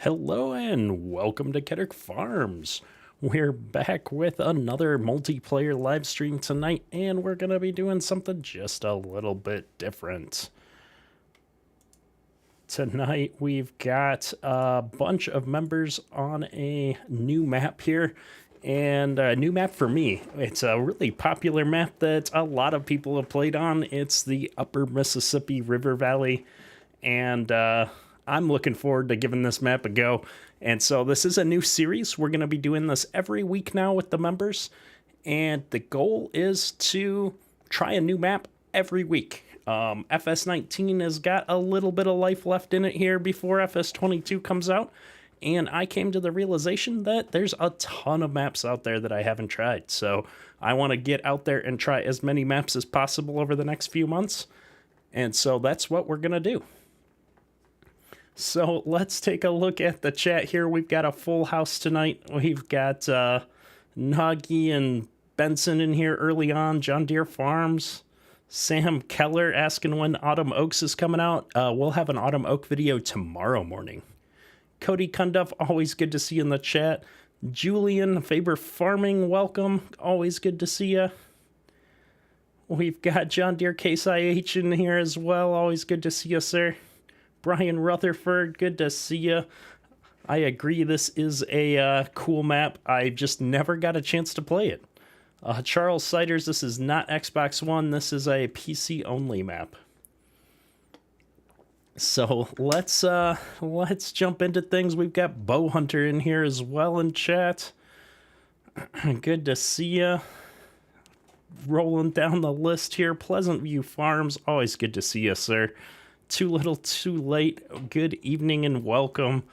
Hello and welcome to Kedrick Farms. We're back with another multiplayer live stream tonight, and we're going to be doing something just a little bit different. Tonight we've got a bunch of members on a new map here, and a new map for me. It's a really popular map that a lot of people have played on. It's the Upper Mississippi River Valley, and I'm looking forward to giving this map a go. And so this is a new series. We're going to be doing this every week now with the members. And the goal is to try a new map every week. FS19 has got a little bit of life left in it here before FS22 comes out. And I came to the realization that there's a ton of maps out there that I haven't tried. So I want to get out there and try as many maps as possible over the next few months. And so that's what we're going to do. So let's take a look at the chat here. We've got a full house tonight. We've got Nagi and Benson in here early on. John Deere Farms. Sam Keller asking when Autumn Oaks is coming out. We'll have an Autumn Oak video tomorrow morning. Cody Cunduff, always good to see you in the chat. Julian Faber Farming, welcome. Always good to see you. We've got John Deere Case IH in here as well. Always good to see you, sir. Brian Rutherford, good to see you. I agree, this is a cool map. I just never got a chance to play it. Charles Siders, this is not Xbox One. This is a PC-only map. So let's jump into things. We've got Bow Hunter in here as well in chat. Good to see you. Rolling down the list here. Pleasant View Farms, always good to see you, sir. Too little, too late. Good evening and welcome.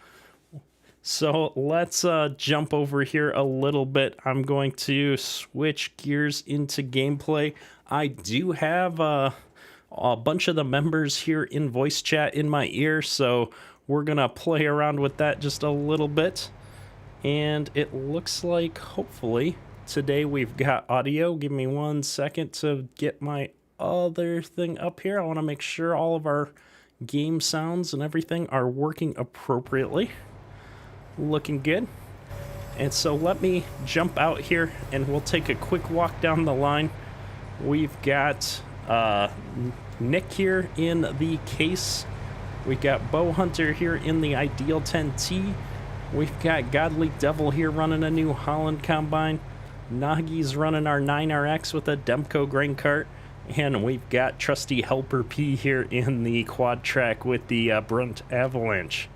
So let's jump over here a little bit. I'm going to switch gears into gameplay. I do have a bunch of the members here in voice chat in my ear, so we're going to play around with that just a little bit. And it looks like, hopefully, today we've got audio. Give me 1 second to get my other thing up here. I want to make sure all of our game sounds and everything are working appropriately. Looking good. And so let me jump out here and we'll take a quick walk down the line. We've got Nick here in the case. We've got Bow Hunter here in the Ideal 10T. We've got Godly Devil here running a New Holland combine. Nagi's running our 9RX with a Demco grain cart. And we've got trusty Helper P here in the quad track with the Brunt Avalanche.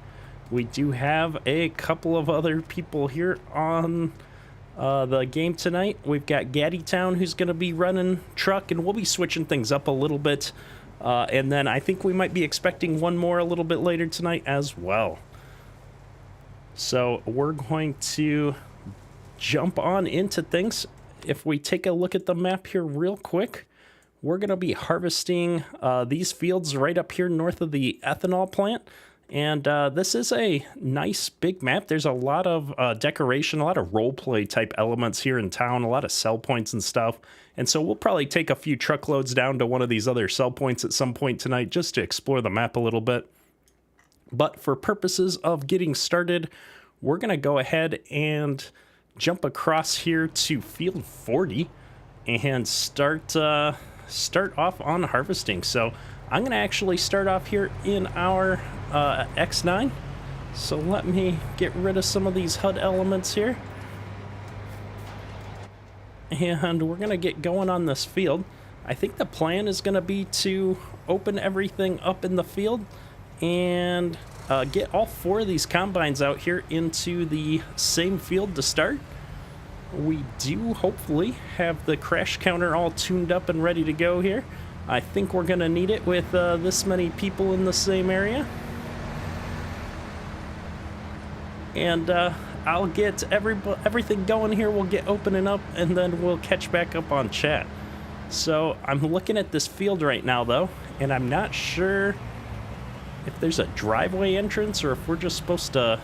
We do have a couple of other people here on the game tonight. We've got Gaddytown who's going to be running truck, and we'll be switching things up a little bit. And then I think we might be expecting one more a little bit later tonight as well. So we're going to jump on into things. If we take a look at the map here real quick, we're going to be harvesting these fields right up here north of the ethanol plant. And this is a nice big map. There's a lot of decoration, a lot of roleplay type elements here in town, a lot of sell points and stuff. And so we'll probably take a few truckloads down to one of these other sell points at some point tonight just to explore the map a little bit. But for purposes of getting started, we're going to go ahead and jump across here to field 40 and start off on harvesting. So I'm going to actually start off here in our X9. So let me get rid of some of these HUD elements here. And we're going to get going on this field. I think the plan is going to be to open everything up in the field and get all 4 of these combines out here into the same field to start. We do hopefully have the crash counter all tuned up and ready to go here. I think we're going to need it with this many people in the same area. And I'll get everything going here. We'll get opening up and then we'll catch back up on chat. So I'm looking at this field right now though, and I'm not sure if there's a driveway entrance or if we're just supposed to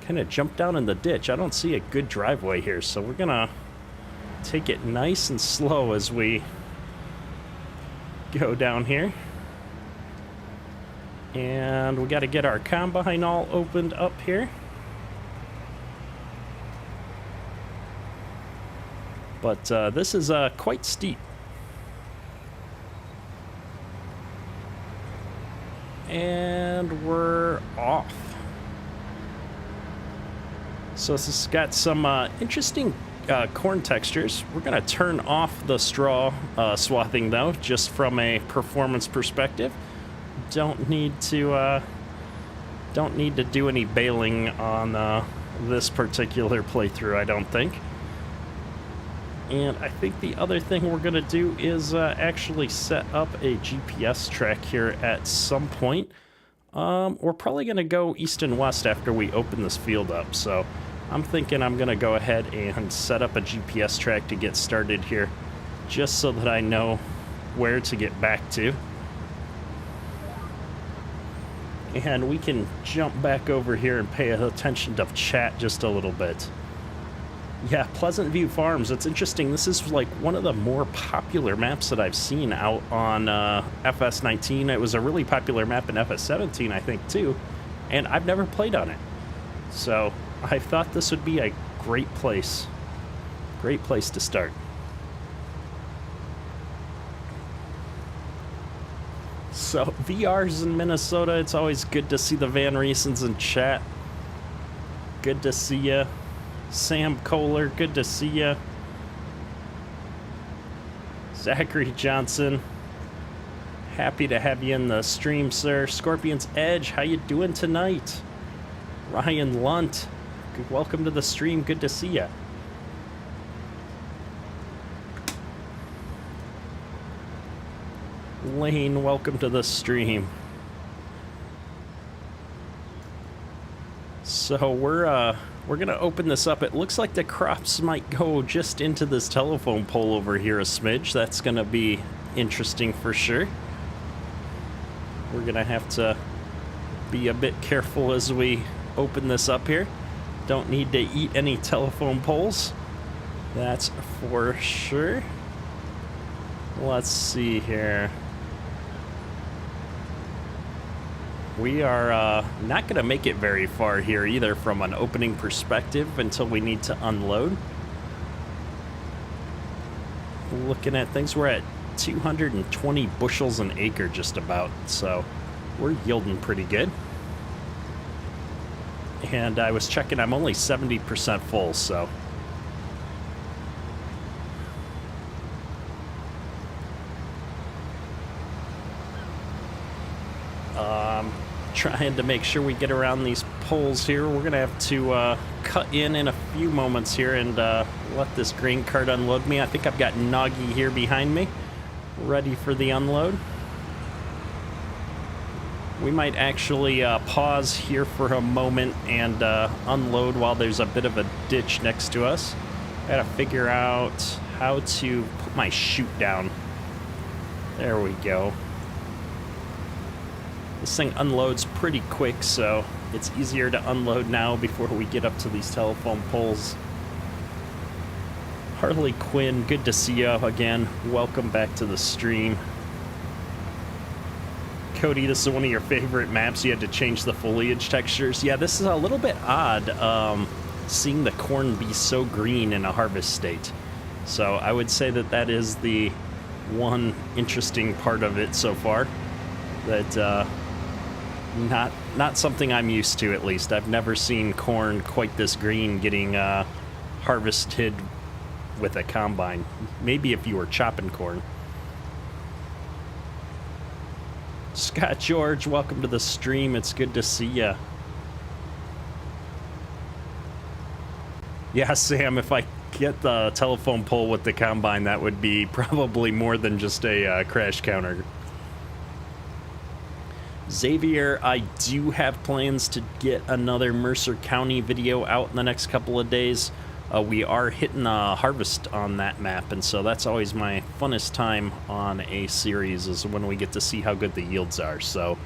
kind of jump down in the ditch. I don't see a good driveway here, so we're gonna take it nice and slow as we go down here. And we got to get our combine all opened up here. But this is quite steep. And we're off. So this has got some interesting corn textures. We're going to turn off the straw swathing though, just from a performance perspective. Don't need to do any baling on this particular playthrough, I don't think. And I think the other thing we're going to do is actually set up a GPS track here at some point. We're probably going to go east and west after we open this field up. So I'm thinking I'm going to go ahead and set up a GPS track to get started here, just so that I know where to get back to. And we can jump back over here and pay attention to chat just a little bit. Yeah, Pleasant View Farms. It's interesting. This is like one of the more popular maps that I've seen out on FS19. It was a really popular map in FS17, I think, too. And I've never played on it. So I thought this would be a great place. Great place to start. So VR's in Minnesota. It's always good to see the Van Riesens in chat. Good to see ya. Sam Kohler, good to see ya. Zachary Johnson, happy to have you in the stream, sir. Scorpion's Edge, how you doing tonight? Ryan Lunt, welcome to the stream, good to see ya. Lane, welcome to the stream. So we're gonna open this up. It looks like the crops might go just into this telephone pole over here a smidge. That's gonna be interesting for sure. We're gonna have to be a bit careful as we open this up here. Don't need to eat any telephone poles. That's for sure. Let's see here. We are not going to make it very far here either from an opening perspective until we need to unload. Looking at things, we're at 220 bushels an acre just about, so we're yielding pretty good. And I was checking, I'm only 70% full, so. Trying to make sure we get around these poles here. We're gonna have to cut in a few moments here and let this grain cart unload me. I think I've got Noggy here behind me, ready for the unload. We might actually pause here for a moment and unload while there's a bit of a ditch next to us. I gotta figure out how to put my chute down. There we go. This thing unloads pretty quick, so it's easier to unload now before we get up to these telephone poles. Harley Quinn, good to see you again. Welcome back to the stream. Cody, this is one of your favorite maps. You had to change the foliage textures. Yeah, this is a little bit odd, seeing the corn be so green in a harvest state. So I would say that that is the one interesting part of it so far. That not something I'm used to, at least. I've never seen corn quite this green getting harvested with a combine. Maybe if you were chopping corn. Scott George, welcome to the stream. It's good to see ya. Yeah, Sam, if I get the telephone pole with the combine, that would be probably more than just a crash counter. Xavier, I do have plans to get another Mercer County video out in the next couple of days. We are hitting a harvest on that map, and so that's always my funnest time on a series, is when we get to see how good the yields are. So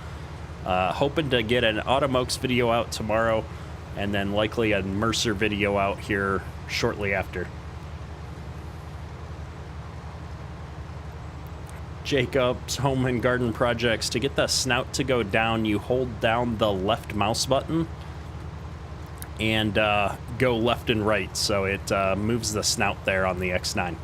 hoping to get an Autumn Oaks video out tomorrow, and then likely a Mercer video out here shortly after. Jacob's Home and Garden Projects. To get the snout to go down, you hold down the left mouse button and go left and right, so it moves the snout there on the X9.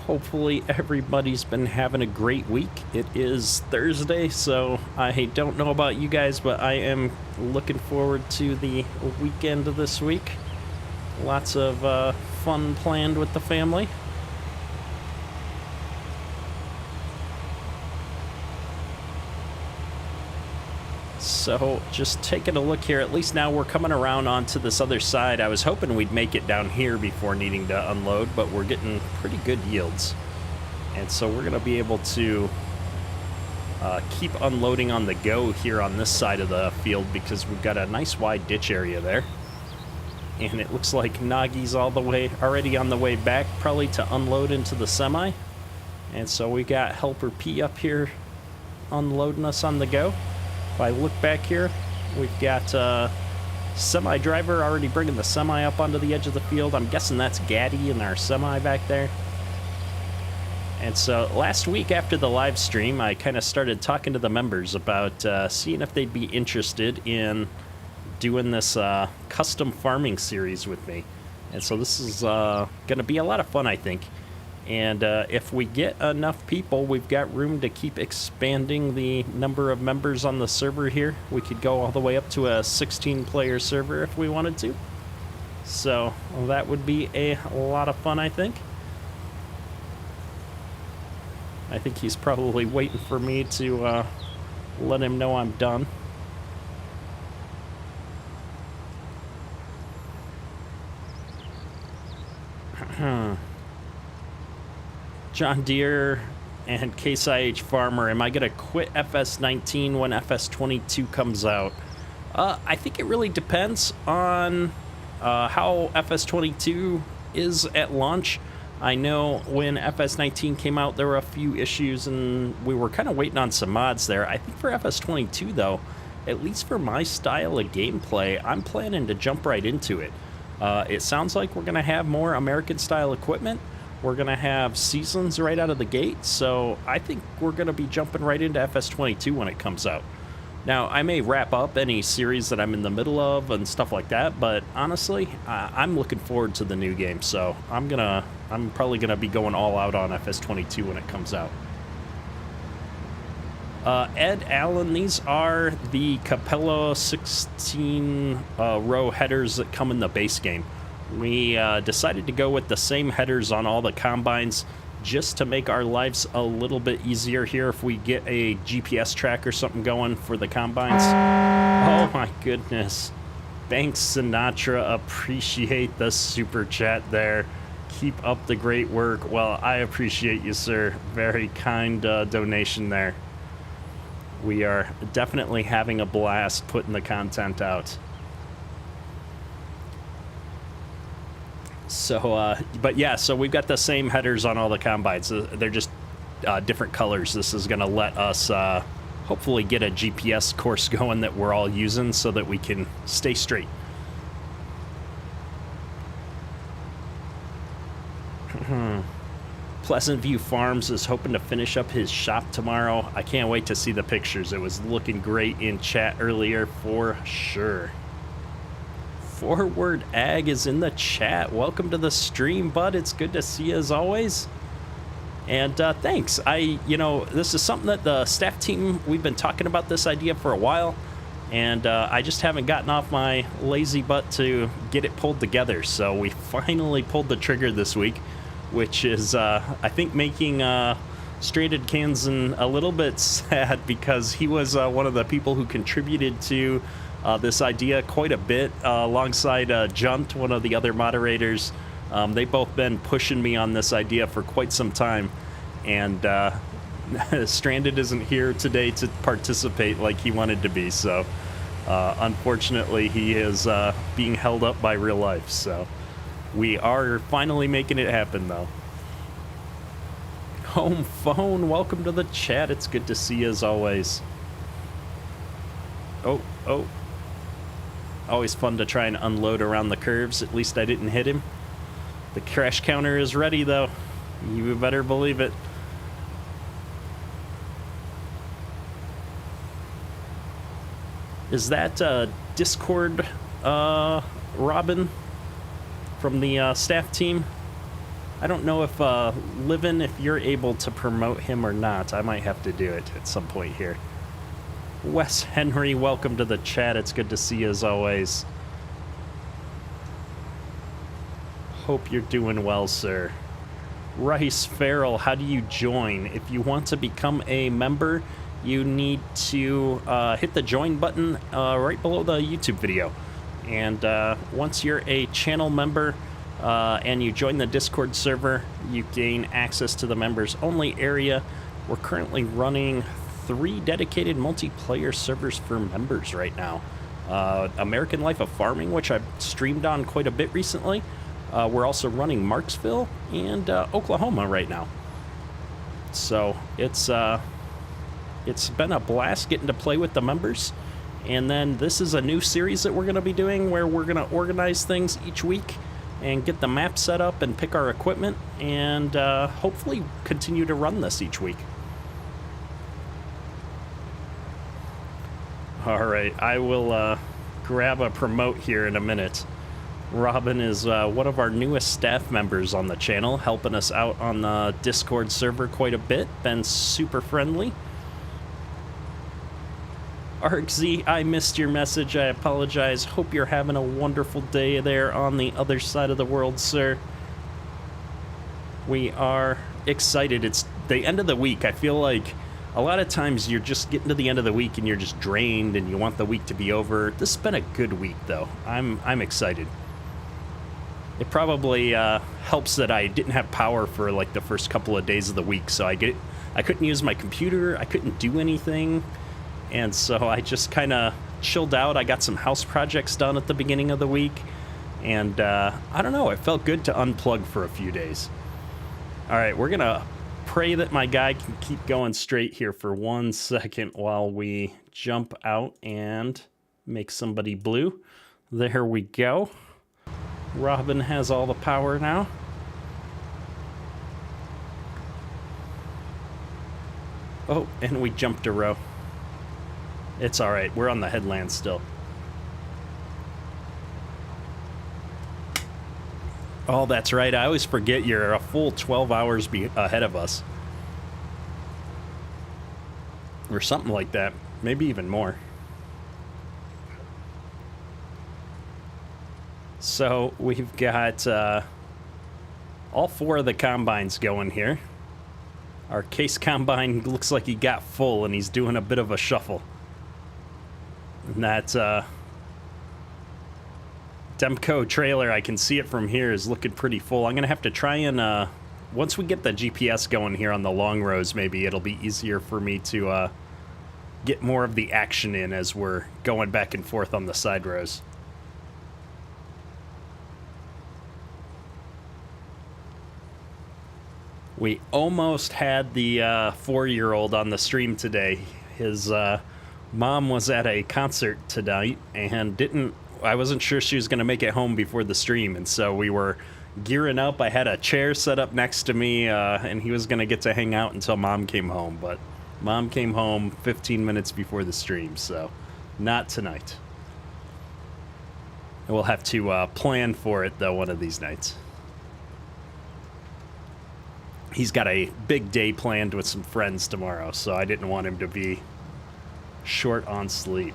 Hopefully everybody's been having a great week. It is Thursday, so I don't know about you guys, but I am looking forward to the weekend of this week. Lots of fun planned with the family. So just taking a look here, at least now we're coming around onto this other side. I was hoping we'd make it down here before needing to unload, but we're getting pretty good yields. And so we're going to be able to keep unloading on the go here on this side of the field because we've got a nice wide ditch area there. And it looks like Nagi's already on the way back, probably to unload into the semi. And so we got Helper P up here unloading us on the go. If I look back here, we've got semi driver already bringing the semi up onto the edge of the field. I'm guessing that's Gaddy in our semi back there. And so last week after the live stream, I kind of started talking to the members about seeing if they'd be interested in doing this custom farming series with me. And so this is going to be a lot of fun, I think. And if we get enough people, we've got room to keep expanding the number of members on the server here. We could go all the way up to a 16-player server if we wanted to. So that would be a lot of fun, I think. I think he's probably waiting for me to let him know I'm done. John Deere and Case IH Farmer, am I going to quit FS19 when FS22 comes out? I think it really depends on how FS22 is at launch. I know when FS19 came out, there were a few issues, and we were kind of waiting on some mods there. I think for FS22, though, at least for my style of gameplay, I'm planning to jump right into it. It sounds like we're going to have more American-style equipment. We're going to have seasons right out of the gate, so I think we're going to be jumping right into FS22 when it comes out. Now, I may wrap up any series that I'm in the middle of and stuff like that, but honestly, I'm looking forward to the new game, so I'm probably going to be going all out on FS22 when it comes out. Ed Allen, these are the Capello 16 row headers that come in the base game. We decided to go with the same headers on all the combines just to make our lives a little bit easier here if we get a GPS track or something going for the combines. Oh my goodness. Banks Sinatra, appreciate the super chat there. Keep up the great work. Well, I appreciate you, sir. Very kind donation there. We are definitely having a blast putting the content out. So, but yeah, so we've got the same headers on all the combines. They're just different colors. This is going to let us hopefully get a GPS course going that we're all using so that we can stay straight. Pleasant View Farms is hoping to finish up his shop tomorrow. I can't wait to see the pictures. It was looking great in chat earlier for sure. Forward Ag is in the chat. Welcome to the stream, bud. It's good to see you as always. And thanks. This is something that the staff team, we've been talking about this idea for a while. And I just haven't gotten off my lazy butt to get it pulled together. So we finally pulled the trigger this week, which is, I think, making Stranded Kansan a little bit sad because he was one of the people who contributed to this idea quite a bit alongside Junt, one of the other moderators. They've both been pushing me on this idea for quite some time, and Stranded isn't here today to participate like he wanted to be, so unfortunately he is being held up by real life. So we are finally making it happen, though. Home Phone, welcome to the chat. It's good to see you as always. Oh. Always fun to try and unload around the curves. At least I didn't hit him. The crash counter is ready, though. You better believe it. Is that Discord Robin from the staff team? I don't know if Livin, if you're able to promote him or not. I might have to do it at some point here. Wes Henry, welcome to the chat. It's good to see you as always. Hope you're doing well, sir. Rice Farrell, how do you join? If you want to become a member, you need to hit the join button right below the YouTube video. And once you're a channel member and you join the Discord server, you gain access to the members only area. We're currently running 3 dedicated multiplayer servers for members right now. American Life of Farming, which I've streamed on quite a bit recently. We're also running Marksville and Oklahoma right now. So it's been a blast getting to play with the members. And then this is a new series that we're going to be doing where we're going to organize things each week and get the map set up and pick our equipment and hopefully continue to run this each week. All right, I will grab a promote here in a minute. Robin is one of our newest staff members on the channel, helping us out on the Discord server quite a bit. Been super friendly. ArkZ, I missed your message. I apologize. Hope you're having a wonderful day there on the other side of the world, sir. We are excited. It's the end of the week. I feel like a lot of times you're just getting to the end of the week and you're just drained and you want the week to be over. This has been a good week, though. I'm excited. It probably helps that I didn't have power for like the first couple of days of the week, so I couldn't use my computer. I couldn't do anything. And so I just kind of chilled out. I got some house projects done at the beginning of the week. And I don't know, it felt good to unplug for a few days. All right, we're going to pray that my guy can keep going straight here for 1 second while we jump out and make somebody blue. There we go. Robin has all the power now. Oh, and we jumped a row. It's all right. We're on the headland still. Oh, that's right. I always forget you're a full 12 hours ahead of us. Or something like that. Maybe even more. So we've got all 4 of the combines going here. Our case combine looks like he got full and he's doing a bit of a shuffle. And that Demco trailer, I can see it from here, is looking pretty full. I'm going to have to try and, once we get the GPS going here on the long rows, maybe it'll be easier for me to get more of the action in as we're going back and forth on the side rows. We almost had the 4-year-old on the stream today. His mom was at a concert tonight and I wasn't sure she was going to make it home before the stream, and so we were gearing up. I had a chair set up next to me, and he was going to get to hang out until Mom came home, but Mom came home 15 minutes before the stream, so not tonight. We'll have to plan for it, though, one of these nights. He's got a big day planned with some friends tomorrow, so I didn't want him to be short on sleep.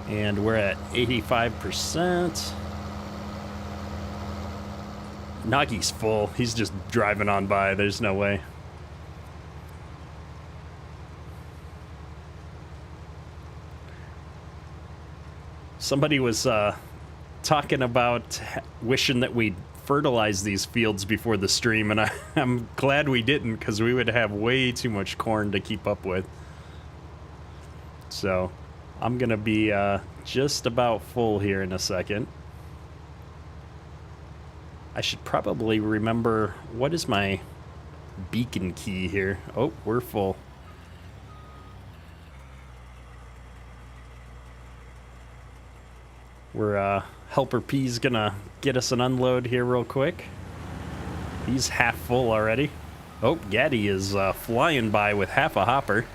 And we're at 85%. Nagi's full. He's just driving on by. There's no way. Somebody was talking about wishing that we'd fertilize these fields before the stream, and I'm glad we didn't, because we would have way too much corn to keep up with. So I'm gonna be just about full here in a second. I should probably remember, what is my beacon key here? Oh, we're full. We're Helper P's gonna get us an unload here real quick. He's half full already. Oh, Gaddy is flying by with half a hopper.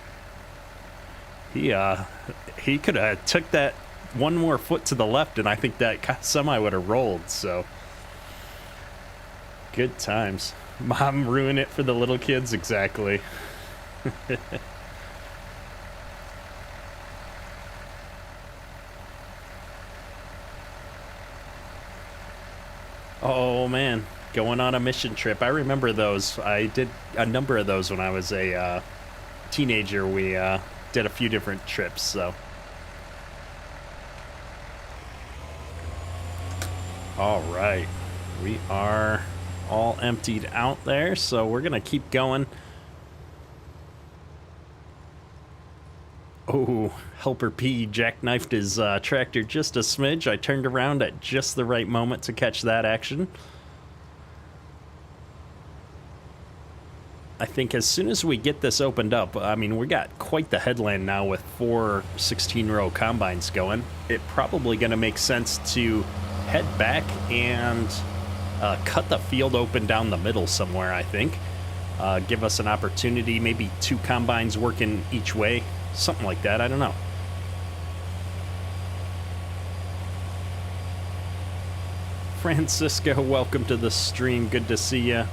He could have took that one more foot to the left, and I think that semi would have rolled. So good times. Mom ruin it for the little kids, exactly. Oh man, going on a mission trip. I remember those. I did a number of those when I was a teenager. We did a few different trips, so. All right, we are all emptied out there, so we're gonna keep going. Oh, Helper P jackknifed his tractor just a smidge. I turned around at just the right moment to catch that action. I think as soon as we get this opened up, I mean, we got quite the headland now with 4 16-row combines going. It probably going to make sense to head back and cut the field open down the middle somewhere, I think. Give us an opportunity, maybe 2 combines working each way. Something like that, I don't know. Francisco, welcome to the stream. Good to see you.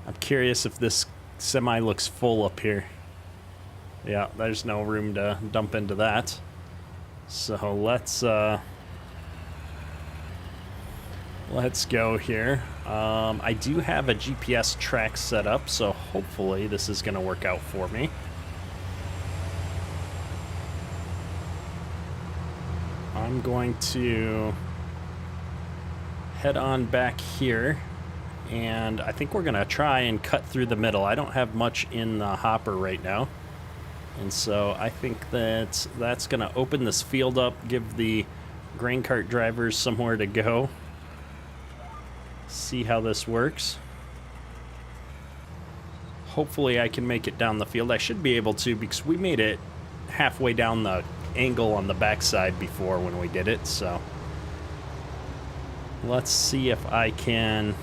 I'm curious if this semi looks full up here. Yeah, there's no room to dump into that. So let's go here. I do have a GPS track set up, so hopefully this is going to work out for me. I'm going to head on back here, and I think we're going to try and cut through the middle. I don't have much in the hopper right now, and so I think that's going to open this field up, give the grain cart drivers somewhere to go. See how this works. Hopefully I can make it down the field. I should be able to, because we made it halfway down the angle on the backside before when we did it. So let's see if I can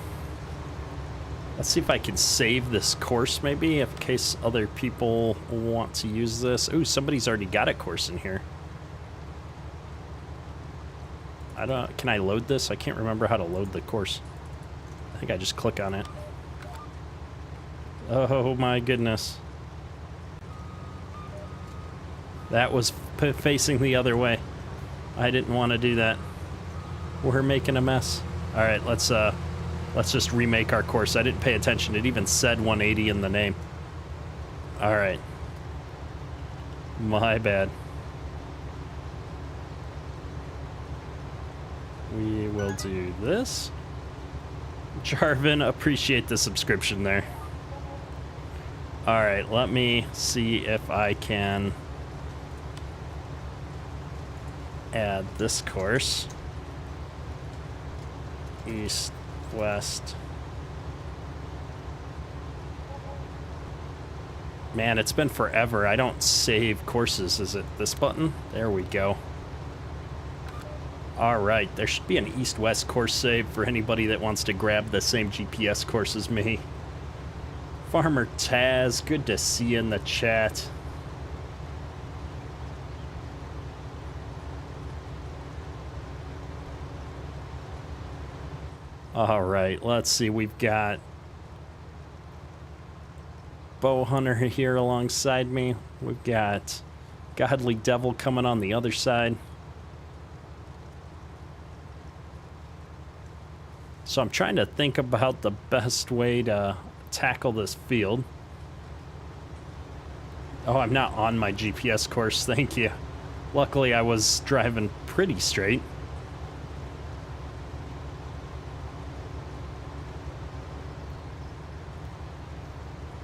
save this course maybe in case other people want to use this. Ooh, somebody's already got a course in here. Can I load this? I can't remember how to load the course. I think I just click on it. Oh my goodness. That was facing the other way. I didn't want to do that. We're making a mess. All right, let's just remake our course. I didn't pay attention. It even said 180 in the name. All right. My bad. We will do this. Jarvin, appreciate the subscription there. All right, let me see if I can add this course. East, west. Man, it's been forever. I don't save courses. Is it this button? There we go. All right, there should be an east-west course save for anybody that wants to grab the same GPS course as me. Farmer Taz, good to see you in the chat. All right, let's see. We've got Bow Hunter here alongside me. We've got Godly Devil coming on the other side. So I'm trying to think about the best way to tackle this field. Oh, I'm not on my GPS course, thank you. Luckily, I was driving pretty straight.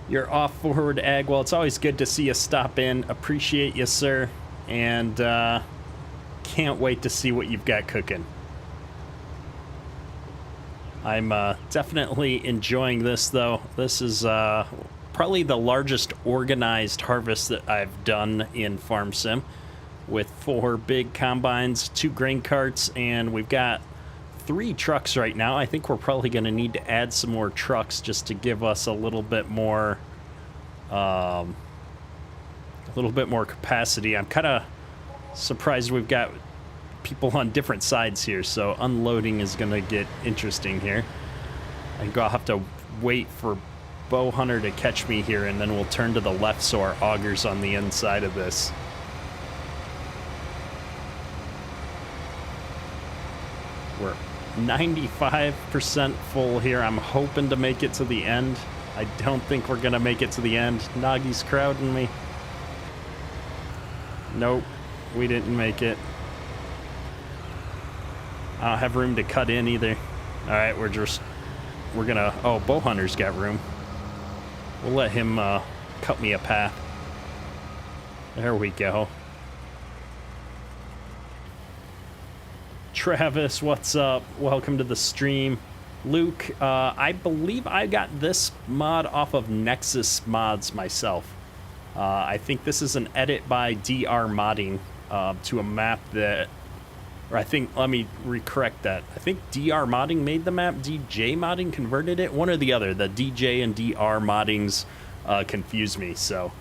You're off forward, Ag. Well, it's always good to see you stop in. Appreciate you, sir. And can't wait to see what you've got cooking. I'm definitely enjoying this, though. This is probably the largest organized harvest that I've done in Farm Sim. with 4 big combines, 2 grain carts, and we've got 3 trucks right now. I think we're probably going to need to add some more trucks just to give us a little bit more capacity. I'm kind of surprised we've got people on different sides here, so unloading is going to get interesting here. I think I'll have to wait for Bow Hunter to catch me here, and then we'll turn to the left so our auger's on the inside of this. We're 95% full here. I'm hoping to make it to the end. I don't think we're gonna make it to the end. Nagi's crowding me. Nope, we didn't make it. I don't have room to cut in either. All right, we're gonna, oh, Bow Hunter's got room. We'll let him cut me a path. There we go. Travis, what's up? Welcome to the stream. Luke, I believe I got this mod off of Nexus Mods myself. I think this is an edit by DR Modding to a map that, or I think, let me recorrect that. I think DR Modding made the map, DJ Modding converted it, one or the other. The DJ and DR Moddings confuse me, so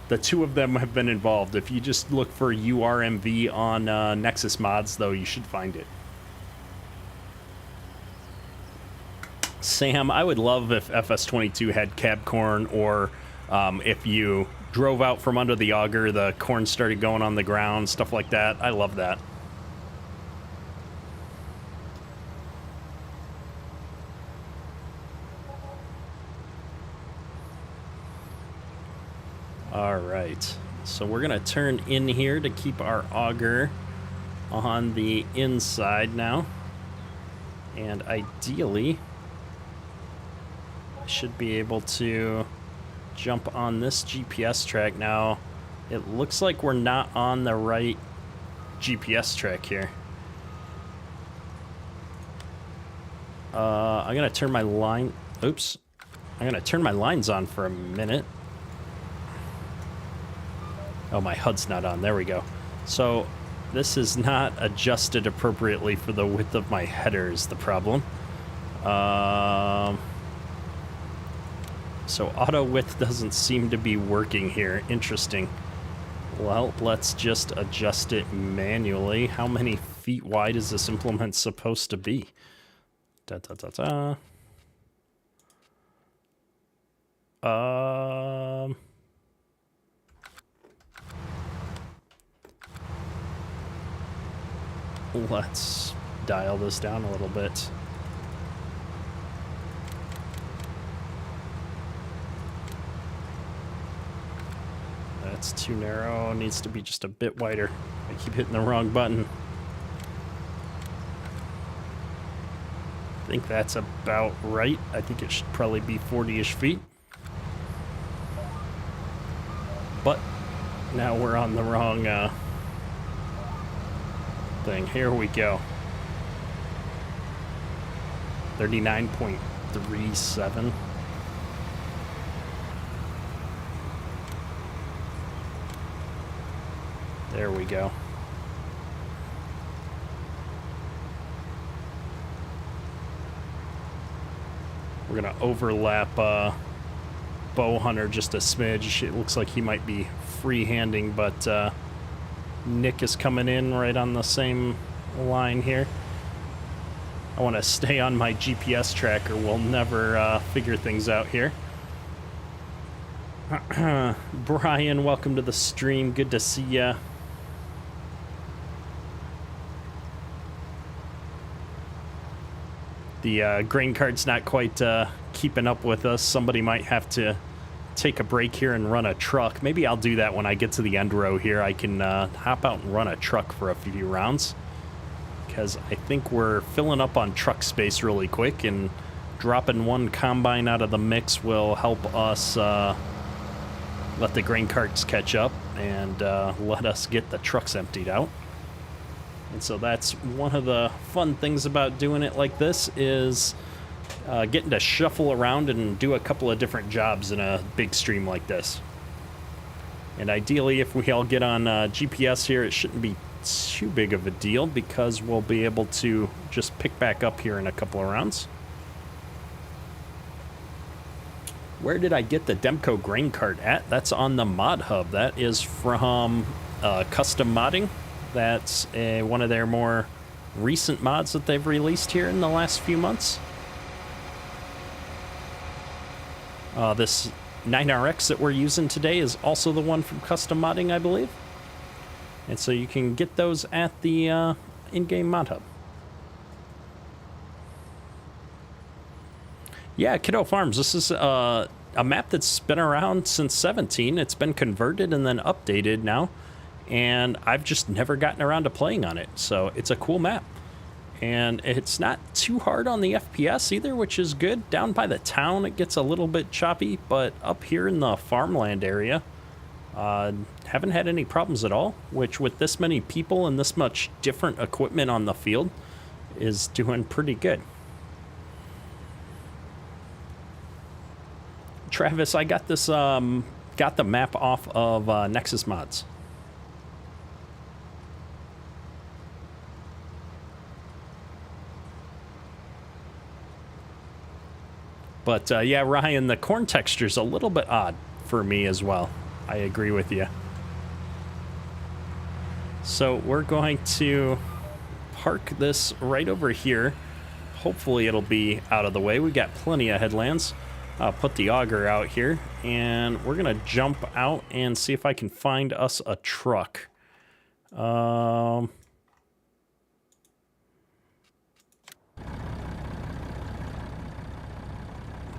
the two of them have been involved. If you just look for URMV on Nexus Mods, though, you should find it. Sam, I would love if FS22 had cab corn, or if you drove out from under the auger, the corn started going on the ground, stuff like that. I love that. All right, so we're gonna turn in here to keep our auger on the inside now, and ideally I should be able to jump on this GPS track. Now it looks like we're not on the right GPS track here. I'm gonna turn my line, oops, I'm gonna turn my lines on for a minute. Oh, my HUD's not on. There we go. So this is not adjusted appropriately for the width of my header is the problem. So auto width doesn't seem to be working here. Interesting. Well, let's just adjust it manually. How many feet wide is this implement supposed to be? Let's dial this down a little bit. That's too narrow. Needs to be just a bit wider. I keep hitting the wrong button. I think that's about right. I think it should probably be 40-ish feet. But now we're on the wrong thing. Here we go. 39.37. There we go. We're gonna overlap Bow Hunter just a smidge. It looks like he might be free-handing, but Nick is coming in right on the same line here. I want to stay on my GPS tracker. We'll never figure things out here. Brian, welcome to the stream. Good to see ya. The grain cart's not quite keeping up with us. Somebody might have to take a break here and run a truck. Maybe I'll do that when I get to the end row here. I can hop out and run a truck for a few rounds, because I think we're filling up on truck space really quick, and dropping one combine out of the mix will help us let the grain carts catch up and let us get the trucks emptied out. And so that's one of the fun things about doing it like this, is getting to shuffle around and do a couple of different jobs in a big stream like this. And ideally, if we all get on GPS here, it shouldn't be too big of a deal because we'll be able to just pick back up here in a couple of rounds. Where did I get the Demco grain cart at? That's on the mod hub. That is from custom modding. That's one of their more recent mods that they've released here in the last few months. This 9RX that we're using today is also the one from custom modding, I believe. And so you can get those at the in-game mod hub. Yeah, Kiddo Farms. This is a map that's been around since 17. It's been converted and then updated now. And I've just never gotten around to playing on it. So it's a cool map. And it's not too hard on the FPS either, which is good. Down by the town, it gets a little bit choppy. But up here in the farmland area, haven't had any problems at all. Which with this many people and this much different equipment on the field is doing pretty good. Travis, I got this, got the map off of Nexus Mods. But yeah, Ryan, the corn texture's a little bit odd for me as well. I agree with you. So we're going to park this right over here. Hopefully it'll be out of the way. We got plenty of headlands. Put the auger out here, and we're gonna jump out and see if I can find us a truck. All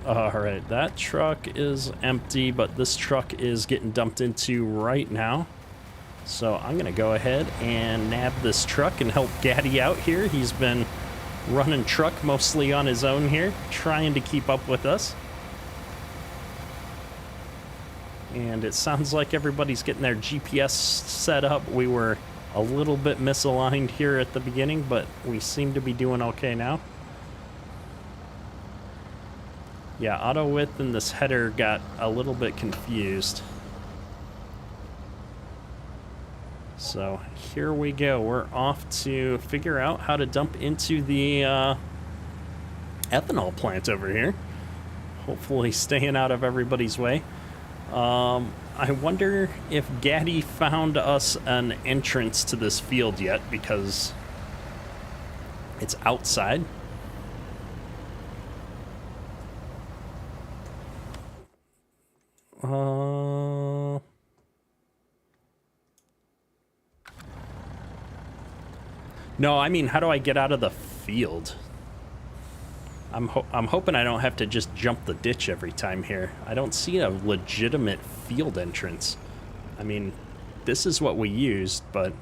right, that truck is empty, but this truck is getting dumped into right now. So I'm gonna go ahead and nab this truck and help Gaddy out here. He's been running truck mostly on his own here, trying to keep up with us. And it sounds like everybody's getting their GPS set up. We were a little bit misaligned here at the beginning, but we seem to be doing okay now. Yeah, auto width and this header got a little bit confused. So here we go. We're off to figure out how to dump into the ethanol plant over here. Hopefully staying out of everybody's way. I wonder if Gaddy found us an entrance to this field yet, because it's outside. No, I mean, how do I get out of the field? I'm hoping I don't have to just jump the ditch every time here. I don't see a legitimate field entrance. I mean, this is what we used, but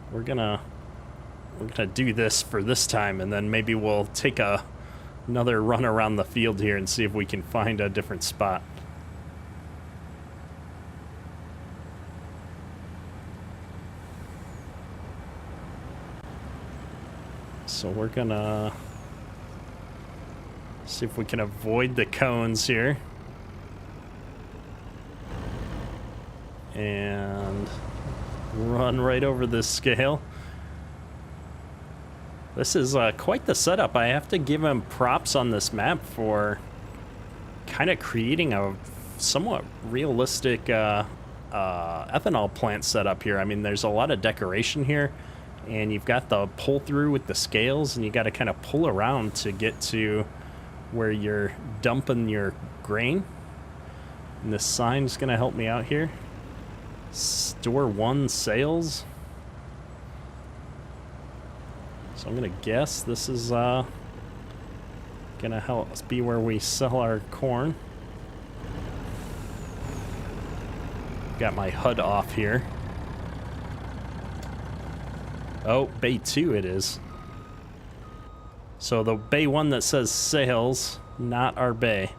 we're gonna do this for this time, and then maybe we'll take another run around the field here and see if we can find a different spot. So we're gonna see if we can avoid the cones here. And run right over this scale. This is quite the setup. I have to give him props on this map for kind of creating a somewhat realistic ethanol plant setup here. I mean, there's a lot of decoration here, and you've got the pull through with the scales, and you got to kind of pull around to get to where you're dumping your grain. And this sign's gonna help me out here. Store 1 sales. So I'm gonna guess this is gonna help us be where we sell our corn. Got my HUD off here. Oh, Bay 2 it is. So the Bay 1 that says sales, not our Bay.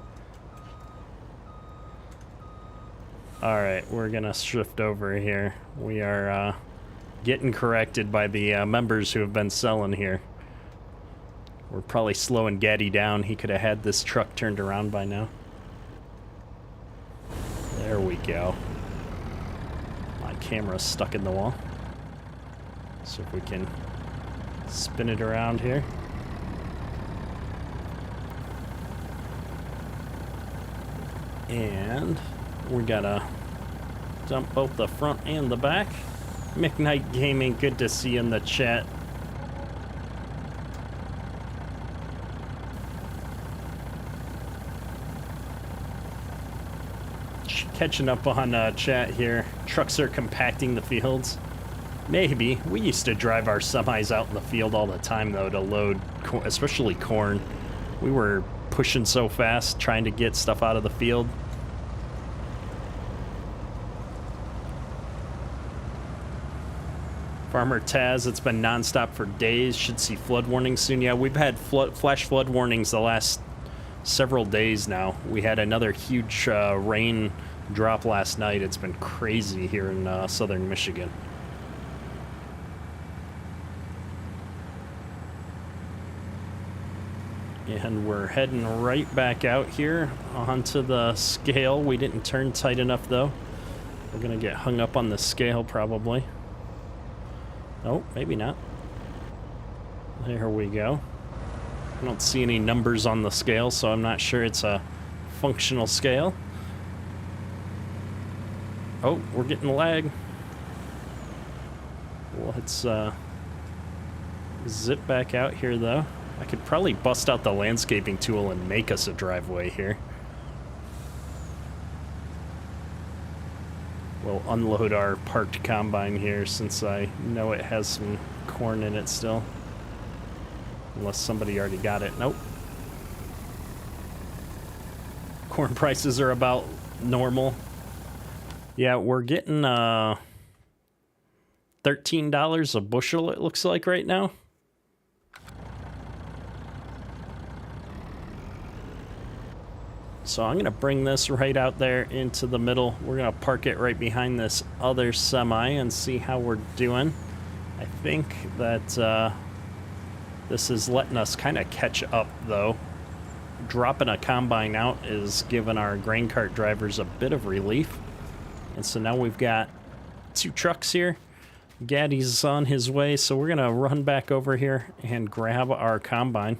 Alright, we're gonna shift over here. We are getting corrected by the members who have been selling here. We're probably slowing Gaddy down. He could have had this truck turned around by now. There we go. camera's stuck in the wall. So if we can spin it around here. And we gotta dump both the front and the back. McKnight Gaming, good to see you in the chat. Catching up on chat here. Trucks are compacting the fields. Maybe. We used to drive our semis out in the field all the time, though, to load, especially corn. We were pushing so fast, trying to get stuff out of the field. Farmer Taz, it's been nonstop for days. Should see flood warnings soon. Yeah, we've had flash flood warnings the last several days now. We had another huge rain drop last night. It's been crazy here in southern Michigan. And we're heading right back out here onto the scale. We didn't turn tight enough, though. We're gonna get hung up on the scale, probably. Oh, maybe not. There we go. I don't see any numbers on the scale, so I'm not sure it's a functional scale. Oh, we're getting lag. Let's zip back out here, though. I could probably bust out the landscaping tool and make us a driveway here. We'll unload our parked combine here since I know it has some corn in it still. Unless somebody already got it. Nope. Corn prices are about normal. Yeah, we're getting $13 a bushel, it looks like right now. So I'm going to bring this right out there into the middle. We're going to park it right behind this other semi and see how we're doing. I think that this is letting us kind of catch up, though. Dropping a combine out is giving our grain cart drivers a bit of relief. And so now we've got 2 trucks here. Gaddy's on his way, so we're going to run back over here and grab our combine.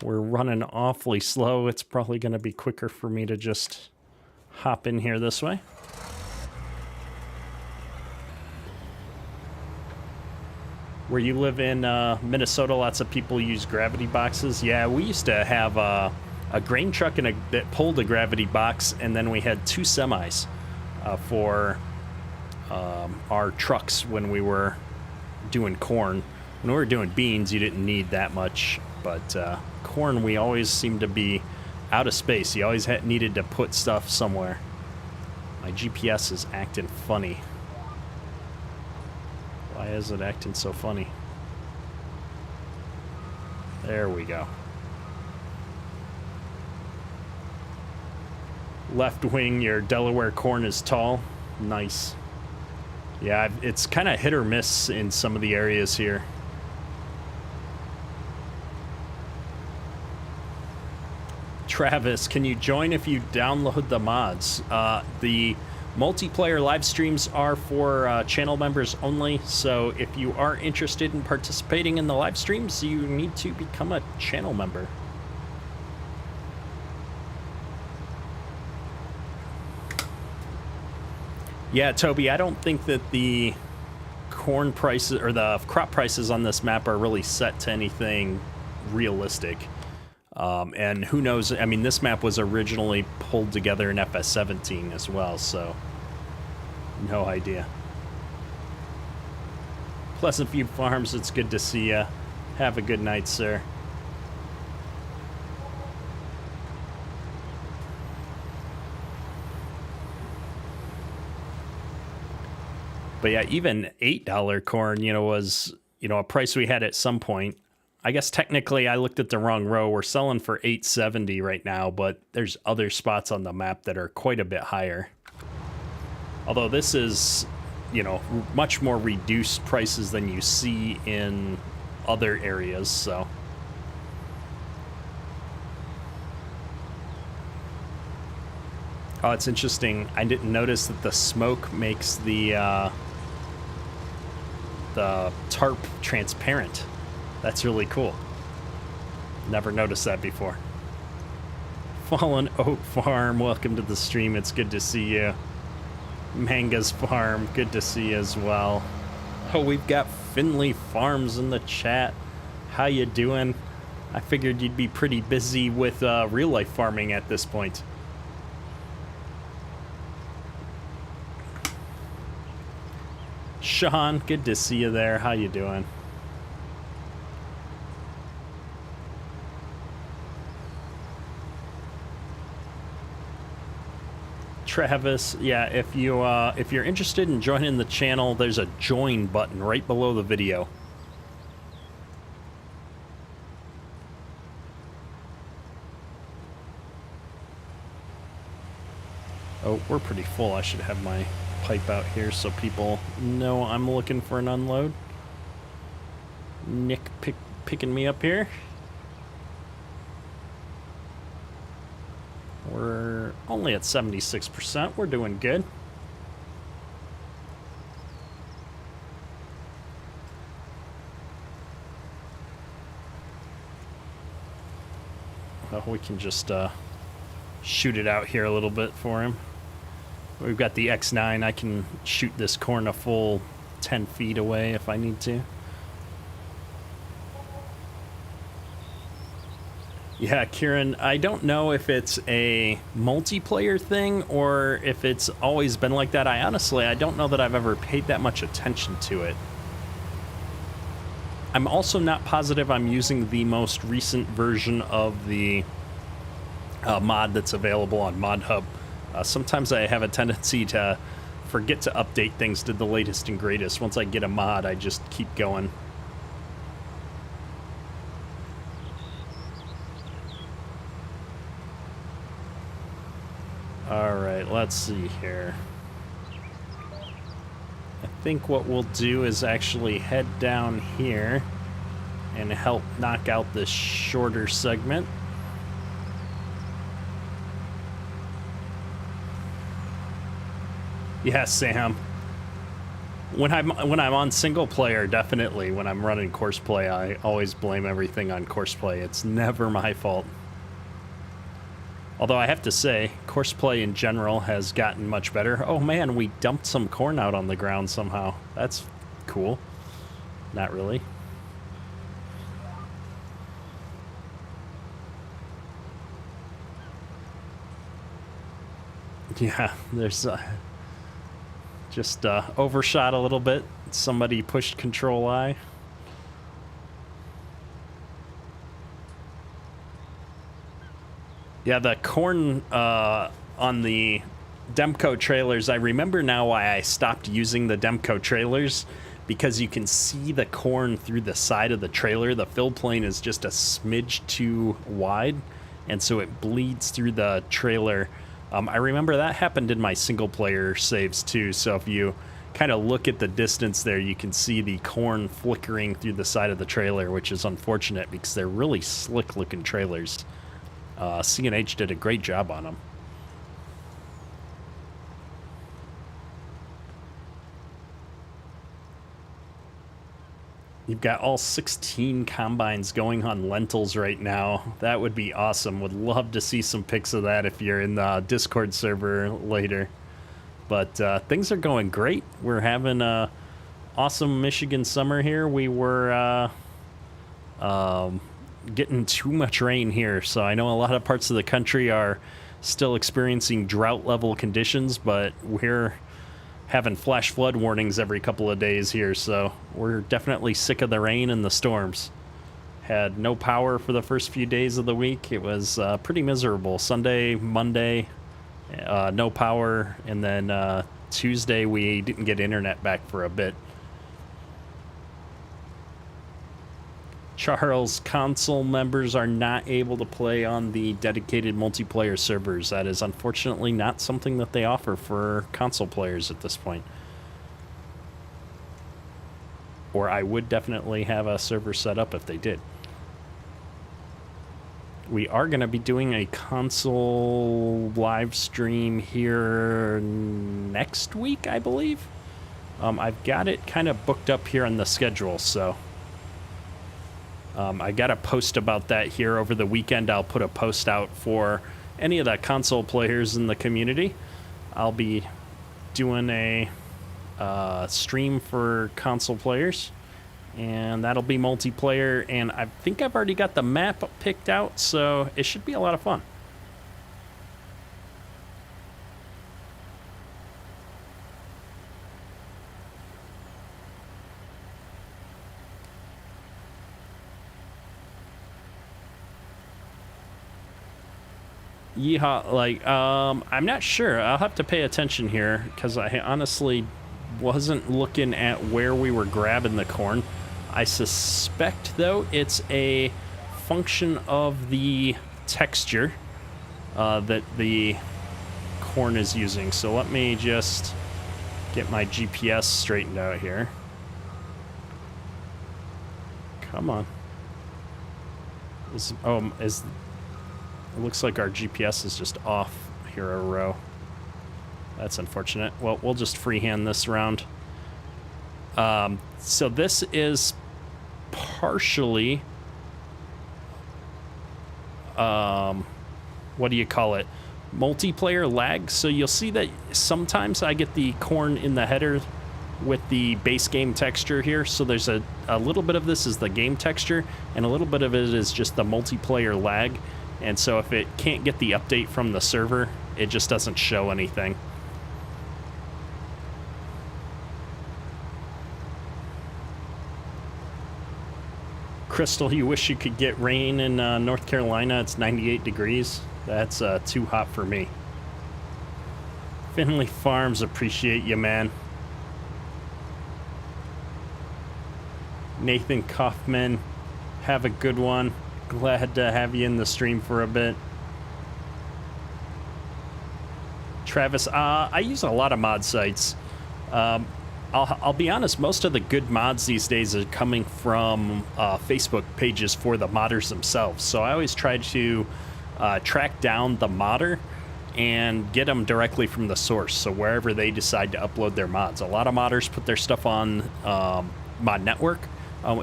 We're running awfully slow. It's probably going to be quicker for me to just hop in here this way. Where you live in Minnesota, lots of people use gravity boxes. Yeah, we used to have a grain truck that pulled a gravity box, and then we had 2 semis for our trucks when we were doing corn. When we were doing beans, you didn't need that much, but corn, we always seemed to be out of space. You always needed to put stuff somewhere. My GPS is acting funny. Why is it acting so funny? There we go. Left wing, your Delaware corn is tall. Nice. Yeah, it's kind of hit or miss in some of the areas here. Travis, can you join if you download the mods? The multiplayer live streams are for channel members only, so if you are interested in participating in the live streams, you need to become a channel member. Yeah, Toby, I don't think that the corn prices or the crop prices on this map are really set to anything realistic. And who knows, I mean, this map was originally pulled together in FS17 as well, so no idea. Pleasant View Farms, it's good to see ya. Have a good night, sir. But yeah, even $8 corn, was, a price we had at some point. I guess technically I looked at the wrong row. We're selling for $8.70 right now, but there's other spots on the map that are quite a bit higher. Although this is, much more reduced prices than you see in other areas, so. Oh, it's interesting. I didn't notice that the smoke makes the tarp transparent. That's really cool. Never noticed that before. Fallen Oak Farm, welcome to the stream. It's good to see you. Manga's Farm, good to see you as well. Oh, we've got Finley Farms in the chat. How you doing? I figured you'd be pretty busy with real-life farming at this point. Sean, good to see you there. How you doing? Travis, yeah, if you're interested in joining the channel, there's a join button right below the video. Oh, we're pretty full. I should have my pipe out here so people know I'm looking for an unload. Nick picking me up here. We're only at 76%. We're doing good. Well, we can just shoot it out here a little bit for him. We've got the X9. I can shoot this corn a full 10 feet away if I need to. Yeah, Kieran, I don't know if it's a multiplayer thing or if it's always been like that. I don't know that I've ever paid that much attention to it. I'm also not positive I'm using the most recent version of the mod that's available on ModHub. Sometimes I have a tendency to forget to update things to the latest and greatest. Once I get a mod, I just keep going. All right, let's see here. I think what we'll do is actually head down here and help knock out this shorter segment. Yeah, Sam. When I'm on single player, definitely. When I'm running course play, I always blame everything on course play. It's never my fault. Although I have to say, course play in general has gotten much better. Oh man, we dumped some corn out on the ground somehow. That's cool. Not really. Yeah, there's just overshot a little bit. Somebody pushed Control I. Yeah, the corn on the Demco trailers, I remember now why I stopped using the Demco trailers, because you can see the corn through the side of the trailer. The fill plane is just a smidge too wide, and so it bleeds through the trailer. I remember that happened in my single player saves too, so if you kind of look at the distance there, you can see the corn flickering through the side of the trailer, which is unfortunate because they're really slick looking trailers. C&H did a great job on them. You've got all 16 combines going on lentils right now. That would be awesome. Would love to see some pics of that if you're in the Discord server later. But things are going great. We're having a awesome Michigan summer here. We were getting too much rain here, so I know a lot of parts of the country are still experiencing drought level conditions, but we're having flash flood warnings every couple of days here, so we're definitely sick of the rain and the storms. Had no power for the first few days of the week. It was pretty miserable. Sunday, Monday, no power, and then Tuesday we didn't get internet back for a bit. Charles, console members are not able to play on the dedicated multiplayer servers. That is unfortunately not something that they offer for console players at this point. Or I would definitely have a server set up if they did. we are going to be doing a console live stream here next week, I believe. I've got it kind of booked up here on the schedule, so I got a post about that here over the weekend. I'll put a post out for any of the console players in the community. I'll be doing a stream for console players, and that'll be multiplayer, and I think I've already got the map picked out, so it should be a lot of fun. Yeehaw, like, I'm not sure. I'll have to pay attention here, because I honestly wasn't looking at where we were grabbing the corn. I suspect, though, it's a function of the texture that the corn is using. So let me just get my GPS straightened out here. Come on. It looks like our GPS is just off here a row. That's unfortunate. Well, we'll just freehand this round. So this is partially, what do you call it? Multiplayer lag. So you'll see that sometimes I get the corn in the header with the base game texture here. So there's a little bit of this is the game texture, and a little bit of it is just the multiplayer lag. And so if it can't get the update from the server, it just doesn't show anything. Crystal, you wish you could get rain in North Carolina. It's 98 degrees. That's too hot for me. Finley Farms, appreciate you, man. Nathan Kaufman, have a good one. Glad to have you in the stream for a bit. Travis, I use a lot of mod sites. I'll be honest, most of the good mods these days are coming from Facebook pages for the modders themselves. So I always try to track down the modder and get them directly from the source. So wherever they decide to upload their mods. A lot of modders put their stuff on Mod Network,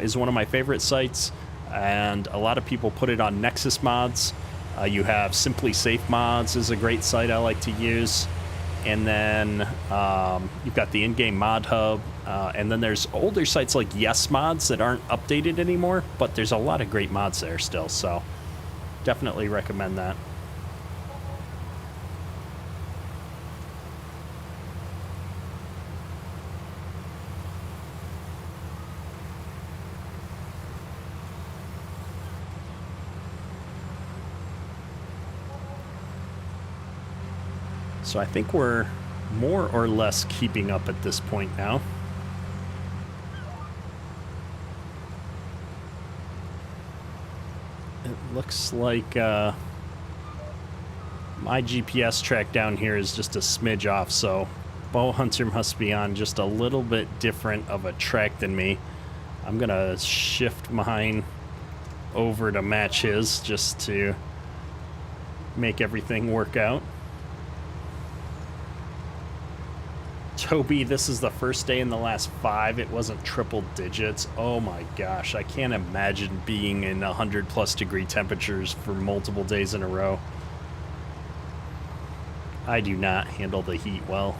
is one of my favorite sites. And a lot of people put it on Nexus Mods. You have Simply Safe Mods is a great site I like to use. And then you've got the in-game mod hub. And then there's older sites like Yes Mods that aren't updated anymore, but there's a lot of great mods there still. So definitely recommend that. So I think we're more or less keeping up at this point now. It looks like my GPS track down here is just a smidge off, so Bow Hunter must be on just a little bit different of a track than me. I'm gonna shift mine over to match his just to make everything work out. Toby, this is the first day in the last 5. It wasn't triple digits. Oh my gosh, I can't imagine being in 100+ degree temperatures for multiple days in a row. I do not handle the heat well.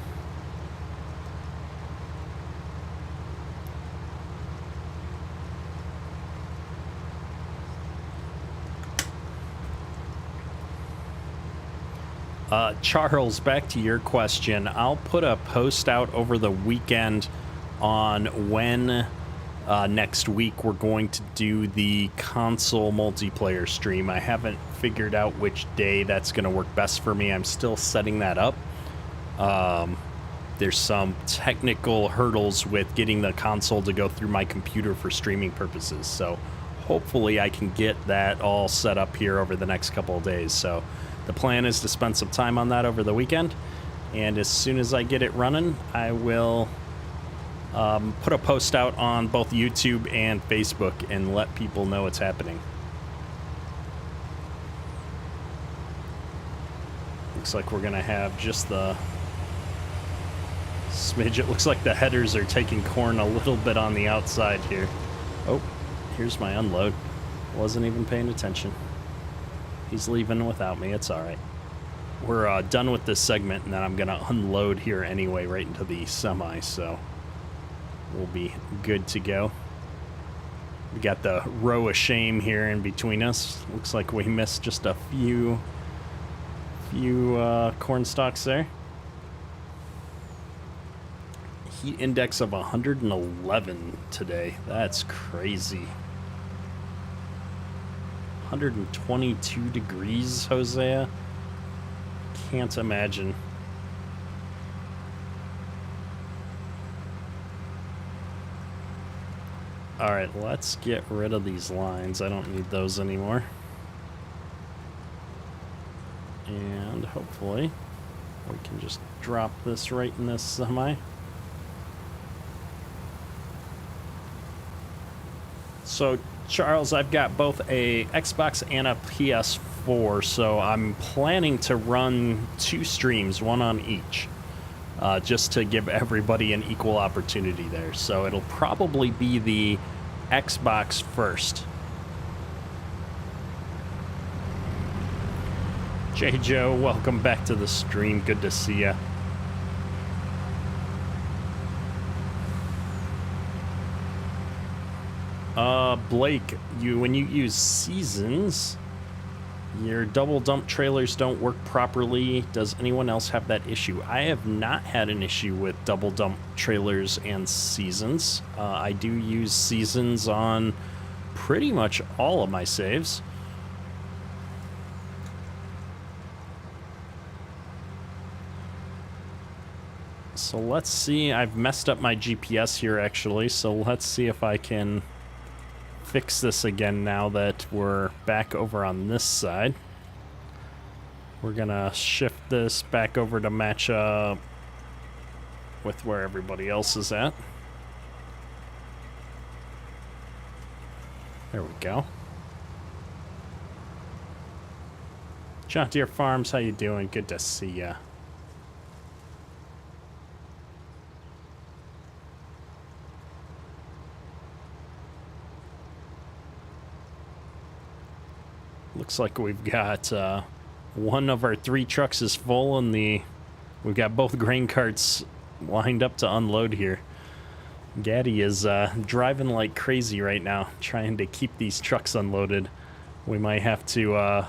Charles, back to your question. I'll put a post out over the weekend on when next week we're going to do the console multiplayer stream. I haven't figured out which day that's going to work best for me. I'm still setting that up. There's some technical hurdles with getting the console to go through my computer for streaming purposes. So hopefully I can get that all set up here over the next couple of days. So the plan is to spend some time on that over the weekend, and as soon as I get it running, I will put a post out on both YouTube and Facebook and let people know it's happening. Looks like we're going to have just the smidge. It looks like the headers are taking corn a little bit on the outside here. Oh, here's my unload. Wasn't even paying attention. He's leaving without me. It's all right. We're done with this segment, and then I'm going to unload here anyway right into the semi, so we'll be good to go. We got the row of shame here in between us. Looks like we missed just a few corn stalks there. Heat index of 111 today. That's crazy. 122 degrees, Hosea. Can't imagine. All right, let's get rid of these lines. I don't need those anymore. And hopefully we can just drop this right in this semi. So, Charles, I've got both a Xbox and a PS4, so I'm planning to run 2 streams, one on each, just to give everybody an equal opportunity there. So it'll probably be the Xbox first. J. Joe, welcome back to the stream. Good to see ya. Blake, when you use seasons, your double dump trailers don't work properly. Does anyone else have that issue? I have not had an issue with double dump trailers and seasons. I do use seasons on pretty much all of my saves. So let's see. I've messed up my GPS here actually, so let's see if I can fix this again now that we're back over on this side. We're gonna shift this back over to match up with where everybody else is at. There we go. John Deere Farms, how you doing? Good to see ya. Looks like we've got one of our 3 trucks is full, and we've got both grain carts lined up to unload here. Gaddy is driving like crazy right now, trying to keep these trucks unloaded. We might have to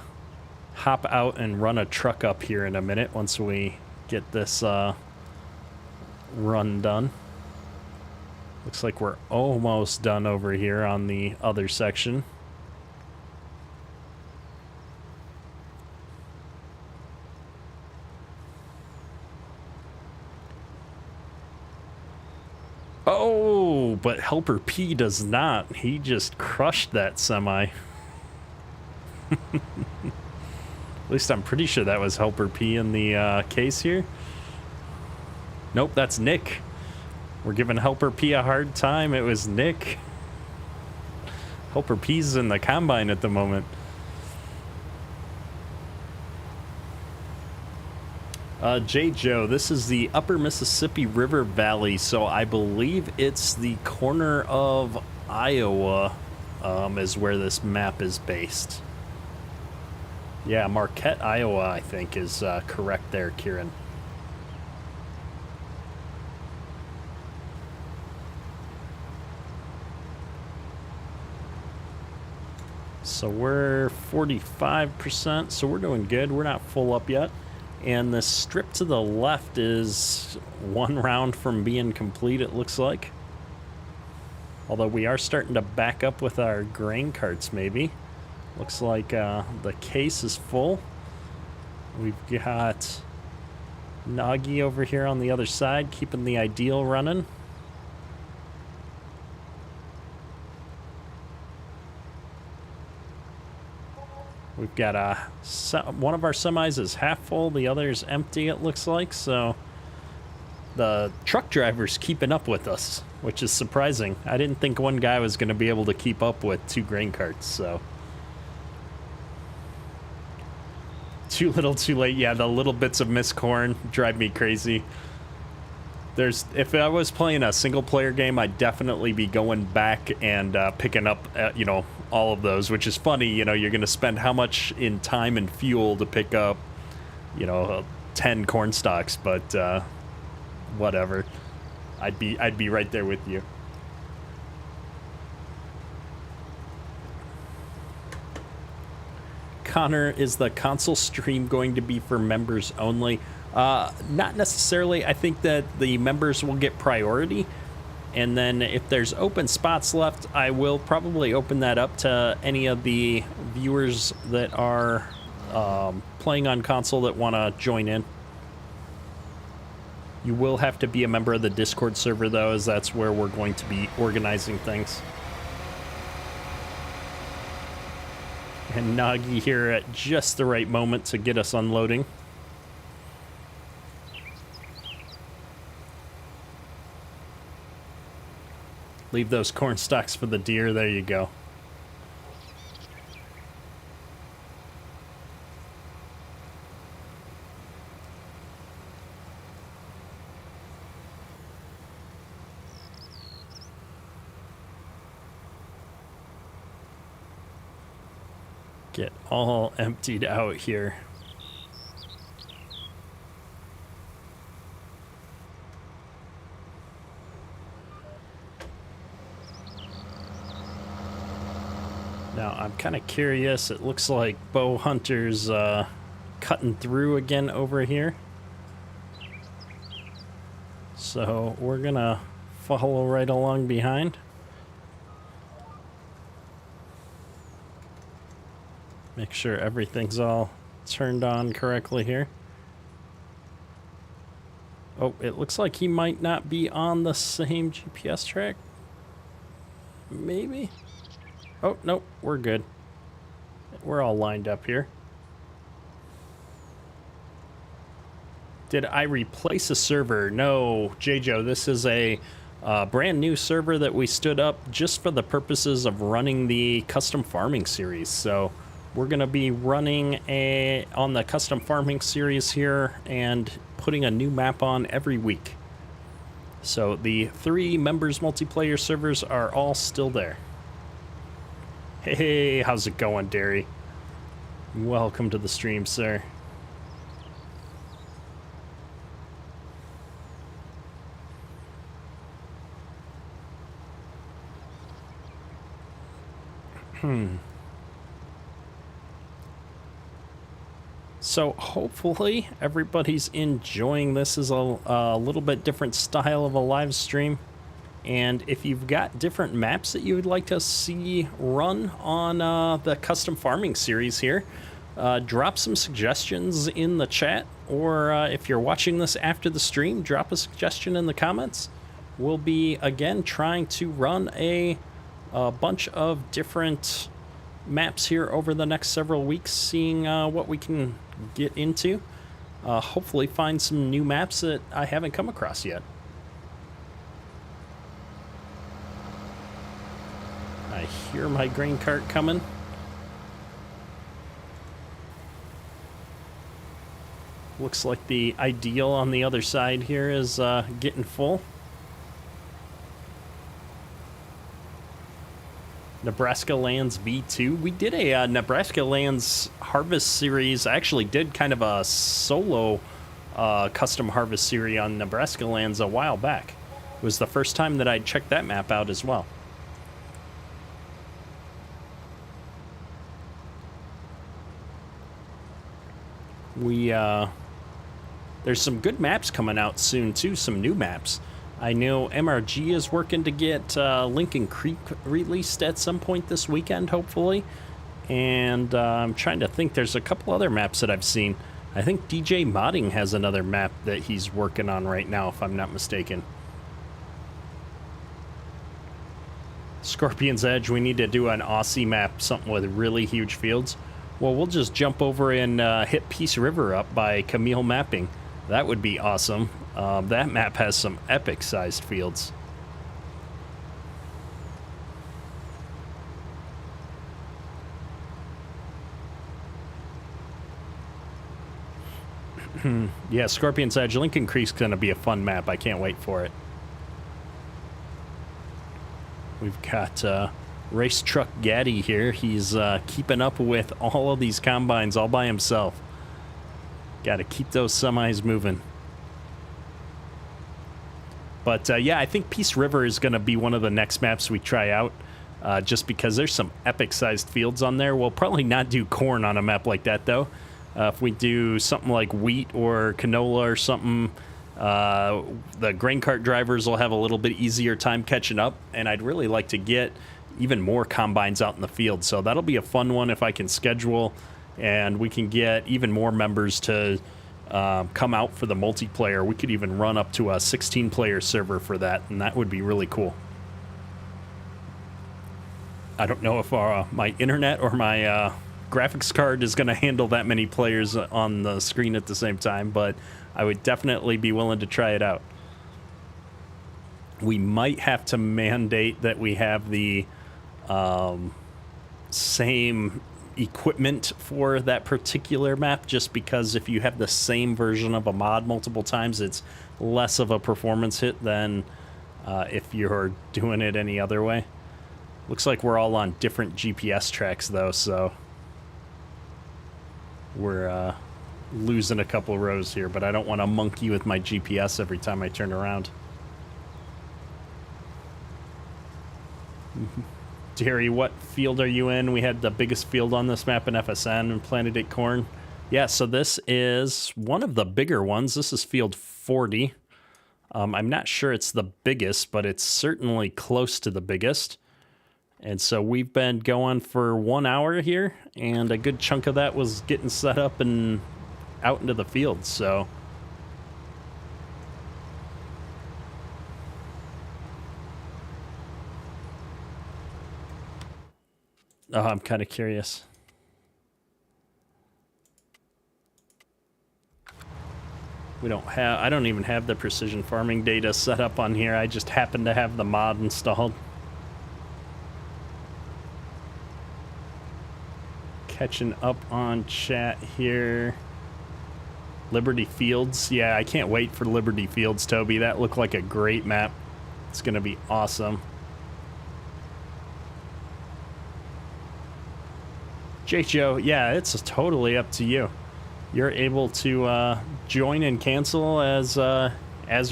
hop out and run a truck up here in a minute once we get this run done. Looks like we're almost done over here on the other section. Oh, but Helper P does not. He just crushed that semi. At least I'm pretty sure that was Helper P in the case here. Nope, that's Nick. We're giving Helper P a hard time. It was Nick. Helper P's in the combine at the moment. J. Joe, this is the Upper Mississippi River Valley, so I believe it's the corner of Iowa is where this map is based. Yeah, Marquette, Iowa, I think is correct there, Kieran. So we're 45%, so we're doing good. We're not full up yet. And the strip to the left is 1 round from being complete, it looks like. Although we are starting to back up with our grain carts, maybe. Looks like the case is full. We've got Nagi over here on the other side, keeping the ideal running. We've got one of our semis is half full, the other is empty, it looks like. So the truck driver's keeping up with us, which is surprising. I didn't think one guy was going to be able to keep up with 2 grain carts. So Too little, too late. Yeah, the little bits of missed corn drive me crazy. If I was playing a single player game, I'd definitely be going back and picking up, you know, all of those, which is funny. You know, you're going to spend how much in time and fuel to pick up, you know, 10 corn stalks, but whatever. I'd be right there with you. Connor, is the console stream going to be for members only? Not necessarily. I think that the members will get priority, and then if there's open spots left, I will probably open that up to any of the viewers that are playing on console that want to join in. You will have to be a member of the Discord server, though, as that's where we're going to be organizing things. And Nagi here at just the right moment to get us unloading. Leave those corn stalks for the deer. There you go. Get all emptied out here. Now, I'm kind of curious. It looks like Bow Hunter's cutting through again over here. So we're going to follow right along behind. Make sure everything's all turned on correctly here. Oh, it looks like he might not be on the same GPS track. Maybe? Oh, nope, we're good. We're all lined up here. Did I replace a server? No, J-Joe, this is a brand new server that we stood up just for the purposes of running the custom farming series. So we're going to be running on the custom farming series here and putting a new map on every week. So the 3 members multiplayer servers are all still there. Hey, how's it going, Derry? Welcome to the stream, sir. So hopefully everybody's enjoying this as a little bit different style of a live stream. And if you've got different maps that you would like to see run on the custom farming series here, drop some suggestions in the chat. Or if you're watching this after the stream, drop a suggestion in the comments. We'll be, again, trying to run a bunch of different maps here over the next several weeks, seeing what we can get into. Hopefully find some new maps that I haven't come across yet. I hear my grain cart coming. Looks like the ideal on the other side here is getting full. Nebraska Lands V2. We did a Nebraska Lands Harvest series. I actually did kind of a solo custom harvest series on Nebraska Lands a while back. It was the first time that I'd checked that map out as well. There's some good maps coming out soon too, some new maps. I know MRG is working to get Lincoln Creek released at some point this weekend, hopefully. And I'm trying to think, there's a couple other maps that I've seen. I think DJ Modding has another map that he's working on right now, if I'm not mistaken. Scorpion's Edge, we need to do an Aussie map, something with really huge fields. Well, we'll just jump over and hit Peace River up by Camille Mapping. That would be awesome. That map has some epic-sized fields. Yeah, Scorpion's Edge. Lincoln Creek's going to be a fun map. I can't wait for it. We've got Race Truck Gaddy here. He's keeping up with all of these combines all by himself. Got to keep those semis moving. But yeah, I think Peace River is going to be one of the next maps we try out. Just because there's some epic-sized fields on there. We'll probably not do corn on a map like that, though. If we do something like wheat or canola or something, the grain cart drivers will have a little bit easier time catching up, and I'd really like to get even more combines out in the field. So that'll be a fun one if I can schedule, and we can get even more members to come out for the multiplayer. We could even run up to a 16-player server for that, and that would be really cool. I don't know if my internet or my graphics card is going to handle that many players on the screen at the same time, but I would definitely be willing to try it out. We might have to mandate that we have the same equipment for that particular map, just because if you have the same version of a mod multiple times, it's less of a performance hit than if you're doing it any other way. Looks like we're all on different GPS tracks, though, so we're losing a couple rows here, but I don't want to monkey with my GPS every time I turn around. Jerry, what field are you in? We had the biggest field on this map in FSN and planted at corn. Yeah, so this is one of the bigger ones. This is field 40. I'm not sure it's the biggest, but it's certainly close to the biggest. And so we've been going for 1 hour here, and a good chunk of that was getting set up and out into the field, so. Oh, I'm kind of curious. I don't even have the precision farming data set up on here. I just happen to have the mod installed. Catching up on chat here. Liberty Fields. Yeah, I can't wait for Liberty Fields, Toby. That looked like a great map. It's going to be awesome. Joe, yeah, it's totally up to you. You're able to join and cancel as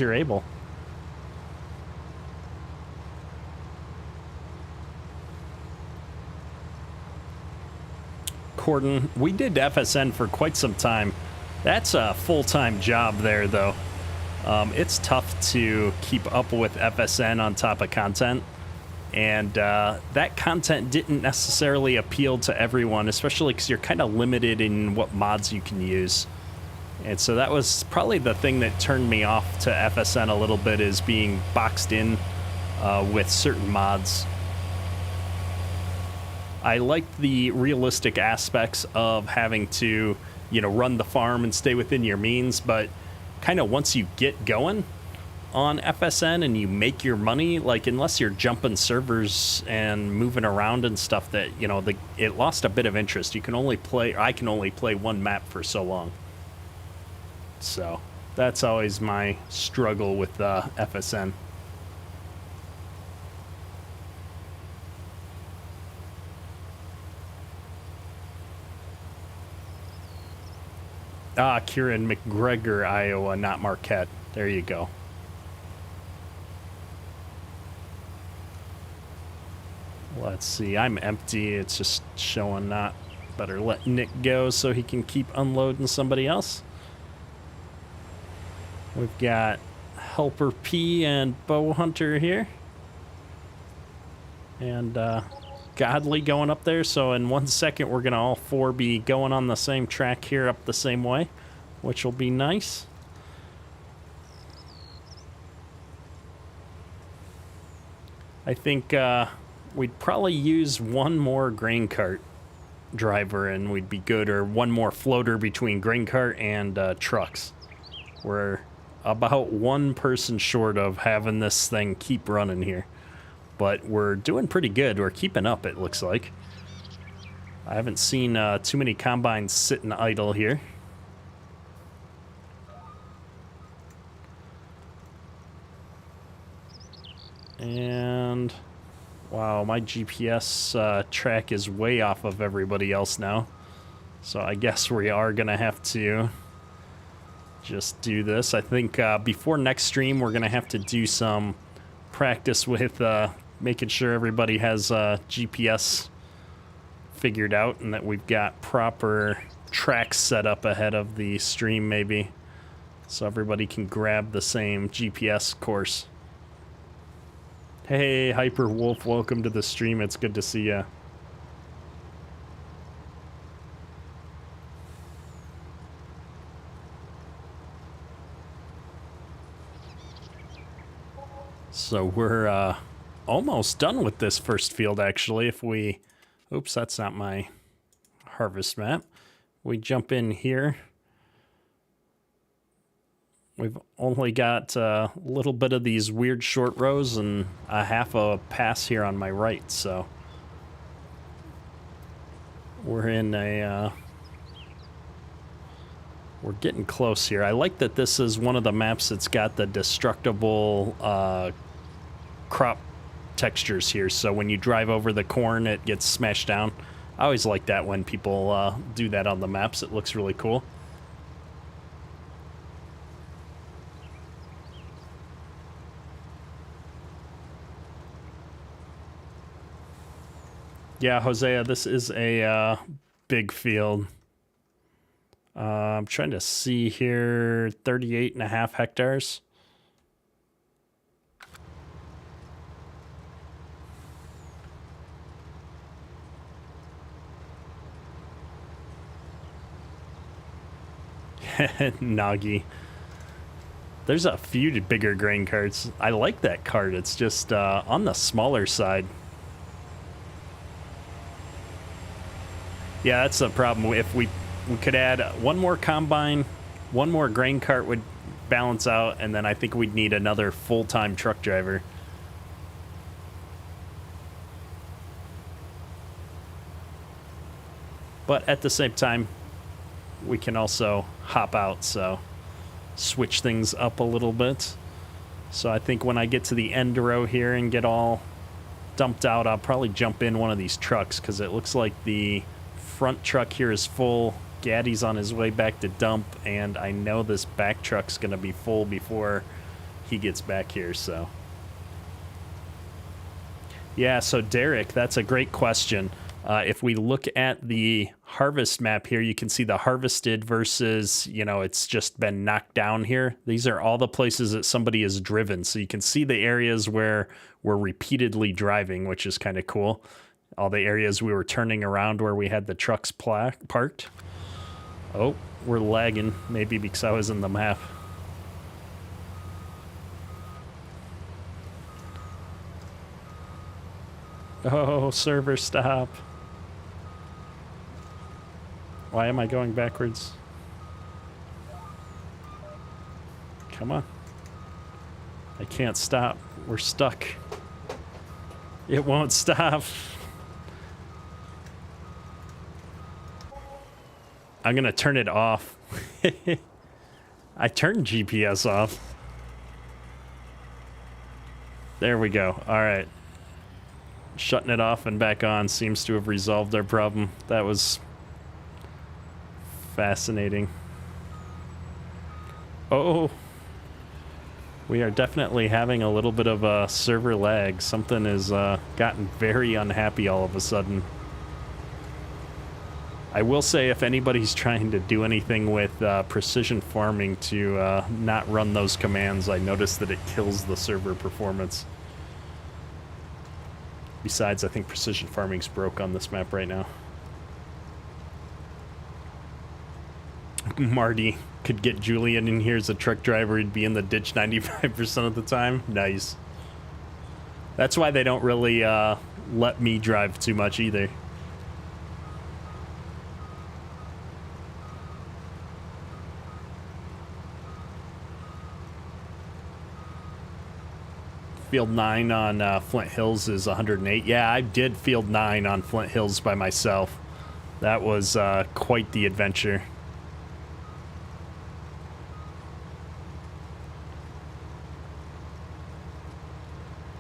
you're able. Corden, we did FSN for quite some time. That's a full-time job there, though. It's tough to keep up with FSN on top of content, and that content didn't necessarily appeal to everyone, especially because you're kind of limited in what mods you can use. And so that was probably the thing that turned me off to FSN a little bit, is being boxed in with certain mods. I liked the realistic aspects of having to, run the farm and stay within your means, but kind of once you get going on FSN and you make your money, like, unless you're jumping servers and moving around and stuff, that, it lost a bit of interest. I can only play one map for so long. So that's always my struggle with FSN. Kieran McGregor, Iowa, not Marquette. There you go. Let's see. I'm empty. It's just showing not. Better let Nick go so he can keep unloading somebody else. We've got Helper P and Bow Hunter here. And Godly going up there, so in 1 second we're going to all four be going on the same track here up the same way, which will be nice. I think we'd probably use one more grain cart driver and we'd be good, or one more floater between grain cart and trucks. We're about one person short of having this thing keep running here. But we're doing pretty good. We're keeping up, it looks like. I haven't seen too many combines sitting idle here. And wow, my GPS track is way off of everybody else now. So I guess we are going to have to just do this. I think before next stream, we're going to have to do some practice with making sure everybody has GPS figured out and that we've got proper tracks set up ahead of the stream maybe. So everybody can grab the same GPS course. Hey, Hyper Wolf, welcome to the stream. It's good to see ya. So we're almost done with this first field, actually. If we... Oops, that's not my harvest map. We jump in here. We've only got a little bit of these weird short rows and a half a pass here on my right, so... We're in a... We're getting close here. I like that this is one of the maps that's got the destructible crop textures here, so when you drive over the corn it gets smashed down. I always like that when people do that on the maps. It looks really cool. Yeah, Hosea, this is a big field. I'm trying to see here, 38.5 hectares. Nagi. There's a few bigger grain carts. I like that cart. It's just on the smaller side. Yeah, that's the problem. If we could add one more combine, one more grain cart would balance out, and then I think we'd need another full-time truck driver. But at the same time, we can also hop out, so switch things up a little bit. So I think when I get to the end row here and get all dumped out, I'll probably jump in one of these trucks, because it looks like the front truck here is full. Gaddy's on his way back to dump, and I know this back truck's going to be full before he gets back here, so. Yeah, so Derek, that's a great question. If we look at the harvest map here, you can see the harvested versus, you know, it's just been knocked down here. These are all the places that somebody has driven. So you can see the areas where we're repeatedly driving, which is kind of cool. All the areas we were turning around where we had the trucks parked. Oh, we're lagging, maybe because I was in the map. Oh, server, stop. Why am I going backwards? Come on. I can't stop. We're stuck. It won't stop. I'm gonna turn it off. I turned GPS off. There we go. All right. Shutting it off and back on seems to have resolved our problem. That was fascinating. Oh, we are definitely having a little bit of a server lag. Something has gotten very unhappy all of a sudden. I will say, if anybody's trying to do anything with precision farming to not run those commands, I noticed that it kills the server performance. Besides, I think precision farming's broke on this map right now. Marty could get Julian in here as a truck driver. He'd be in the ditch 95% of the time. Nice. That's why they don't really let me drive too much either. Field 9 on Flint Hills is 108. Yeah, I did Field 9 on Flint Hills by myself. That was quite the adventure.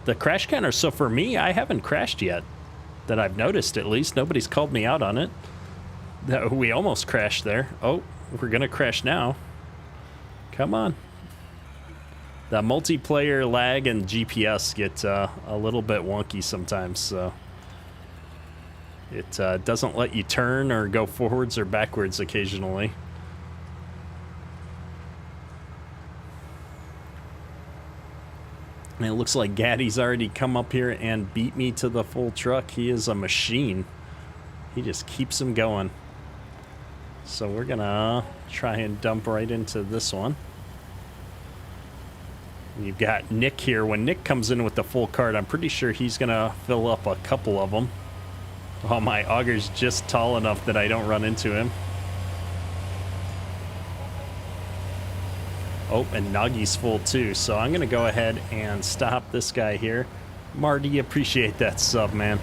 the crash counter. So for me, I haven't crashed yet. That I've noticed, at least. Nobody's called me out on it. We almost crashed there. Oh, we're going to crash now. Come on. The multiplayer lag and GPS get a little bit wonky sometimes, so it doesn't let you turn or go forwards or backwards occasionally. And it looks like Gaddy's already come up here and beat me to the full truck. He is a machine. He just keeps him going. So we're gonna try and dump right into this one. You've got Nick here. When Nick comes in with the full cart, I'm pretty sure he's gonna fill up a couple of them. Oh, my auger's just tall enough that I don't run into him. Oh, and Nagi's full too, so I'm gonna go ahead and stop this guy here. Marty, appreciate that sub, man.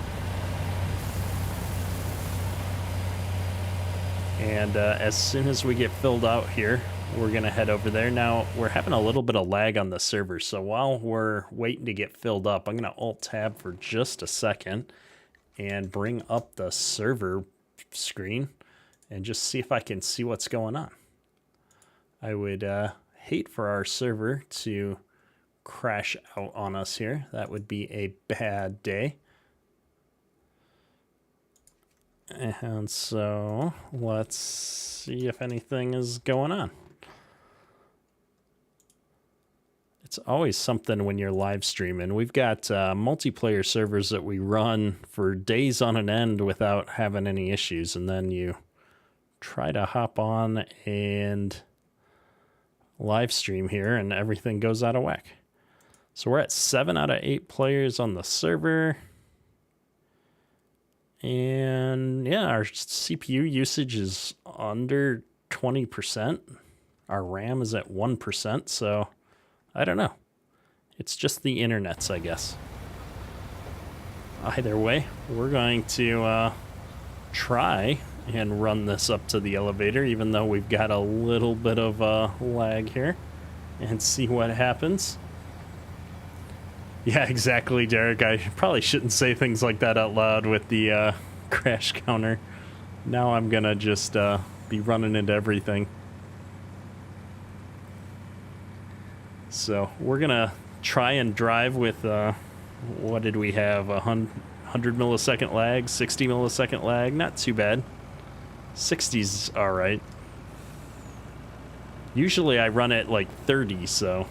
And as soon as we get filled out here, we're gonna head over there. Now, we're having a little bit of lag on the server, so while we're waiting to get filled up, I'm gonna Alt-Tab for just a second and bring up the server screen and just see if I can see what's going on. I would hate for our server to crash out on us here. That would be a bad day. And so let's see if anything is going on. It's always something when you're live streaming. We've got multiplayer servers that we run for days on an end without having any issues. And then you try to hop on and live stream here and everything goes out of whack. So we're at 7 out of 8 players on the server. And yeah, our CPU usage is under 20%. Our RAM is at 1%, so I don't know. It's just the internets, I guess. Either way, we're going to try and run this up to the elevator, even though we've got a little bit of lag here, and see what happens. Yeah, exactly, Derek. I probably shouldn't say things like that out loud with the crash counter. Now I'm gonna just be running into everything. So we're gonna try and drive with, what did we have, 100 millisecond lag, 60 millisecond lag, not too bad. 60's alright. Usually I run at like 30, so...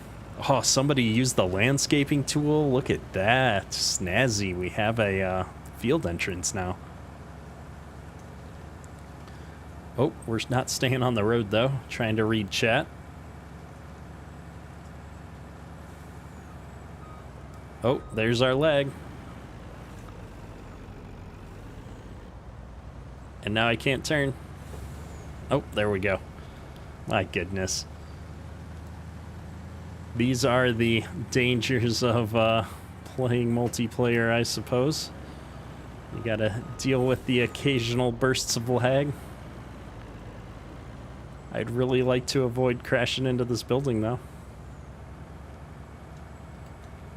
Oh, somebody used the landscaping tool. Look at that. Snazzy. We have a field entrance now. Oh, we're not staying on the road, though. Trying to read chat. Oh, there's our leg. And now I can't turn. Oh, there we go. My goodness. These are the dangers of playing multiplayer, I suppose. You gotta deal with the occasional bursts of lag. I'd really like to avoid crashing into this building, though.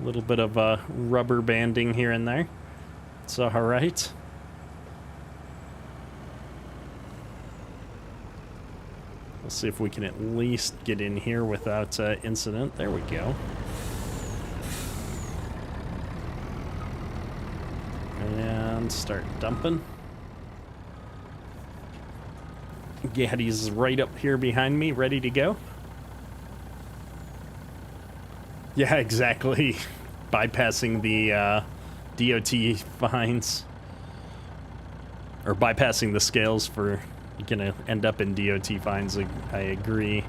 A little bit of rubber banding here and there. It's alright. We'll see if we can at least get in here without incident. There we go. And start dumping. Gaddy's right up here behind me, ready to go. Yeah, exactly. Bypassing the DOT fines. Or bypassing the scales for... gonna end up in DOT fines, I agree.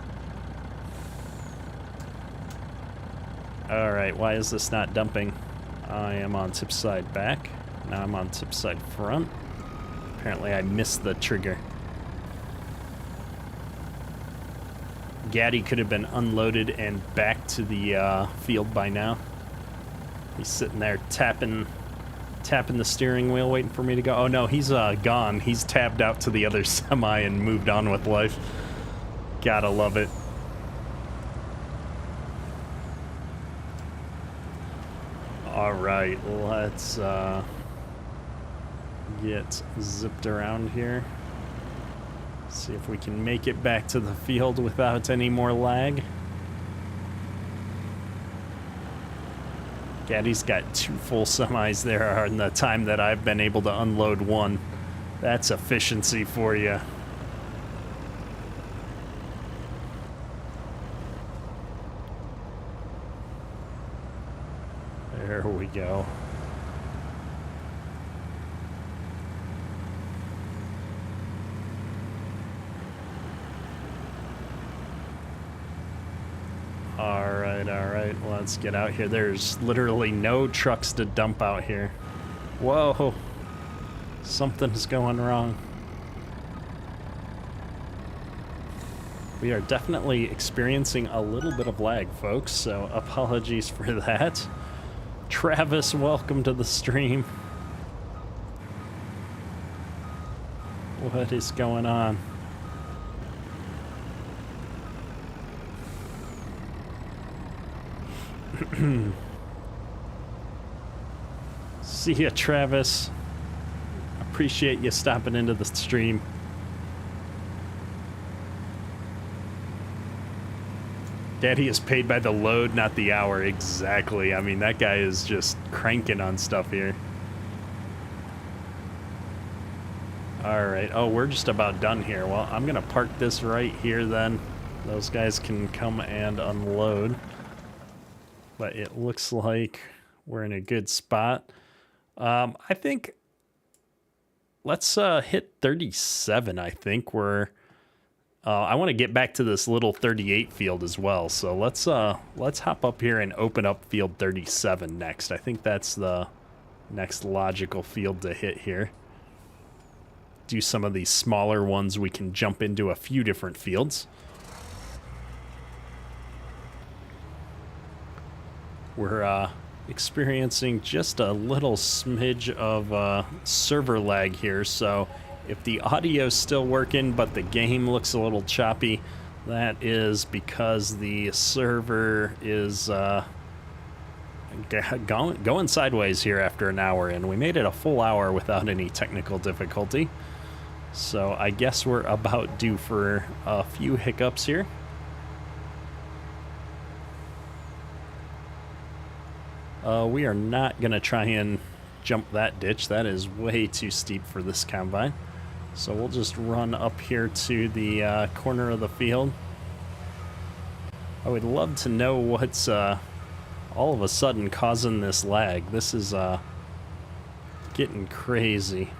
Alright, why is this not dumping? I am on tip side back. Now I'm on tip side front. Apparently I missed the trigger. Gaddy could have been unloaded and back to the field by now. He's sitting there tapping the steering wheel, waiting for me to go. Oh no, he's gone. He's tabbed out to the other semi and moved on with life. Gotta love it. All right, let's get zipped around here. See if we can make it back to the field without any more lag. Gaddy's got 2 full semis there in the time that I've been able to unload one. That's efficiency for you. There we go. All right, let's get out here. There's literally no trucks to dump out here. Whoa, something's going wrong. We are definitely experiencing a little bit of lag, folks, so apologies for that. Travis, welcome to the stream. What is going on? See ya, Travis. Appreciate you stopping into the stream. Daddy is paid by the load, not the hour. Exactly. I mean, that guy is just cranking on stuff here. All right. Oh, we're just about done here. Well, I'm going to park this right here then. Those guys can come and unload. But it looks like we're in a good spot. I think let's hit 37. I think we're I want to get back to this little 38 field as well. So let's hop up here and open up field 37 next. I think that's the next logical field to hit here. Do some of these smaller ones. We can jump into a few different fields. We're experiencing just a little smidge of server lag here, so if the audio's still working but the game looks a little choppy, that is because the server is going sideways here after an hour, and we made it a full hour without any technical difficulty. So I guess we're about due for a few hiccups here. We are not going to try and jump that ditch. That is way too steep for this combine. So we'll just run up here to the corner of the field. I would love to know what's all of a sudden causing this lag. This is getting crazy.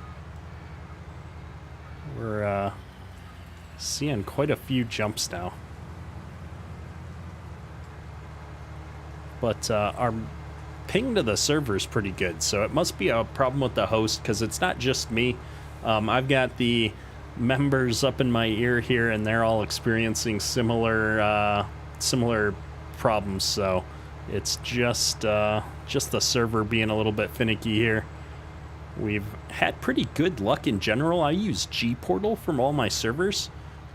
We're seeing quite a few jumps now. But our ping to the server is pretty good, so it must be a problem with the host, because it's not just me. I've got the members up in my ear here, and they're all experiencing similar problems. So it's just the server being a little bit finicky here. We've had pretty good luck in general. I use G-Portal from all my servers.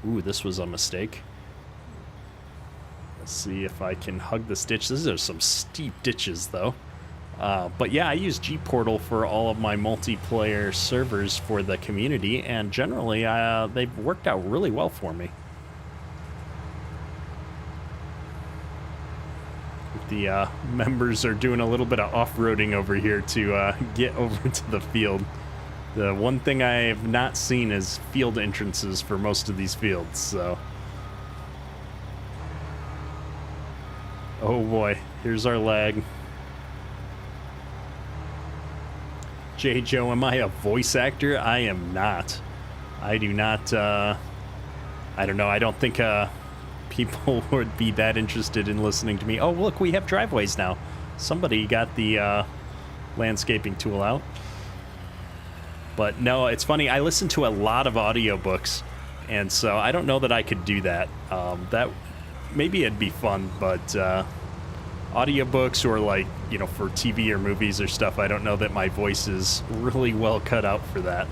Ooh, this was a mistake. Let's see if I can hug this ditch. These are some steep ditches, though. But yeah, I use G-Portal for all of my multiplayer servers for the community, and generally they've worked out really well for me. The members are doing a little bit of off-roading over here to get over to the field. The one thing I have not seen is field entrances for most of these fields, so... Oh boy, here's our lag. J. Joe, am I a voice actor? I am not. I do not, I don't know, I don't think people would be that interested in listening to me. Oh, look, we have driveways now. Somebody got the landscaping tool out. But no, it's funny, I listen to a lot of audiobooks, and so I don't know that I could do that. That maybe it'd be fun, but audiobooks or, like, you know, for TV or movies or stuff, I don't know that my voice is really well cut out for that.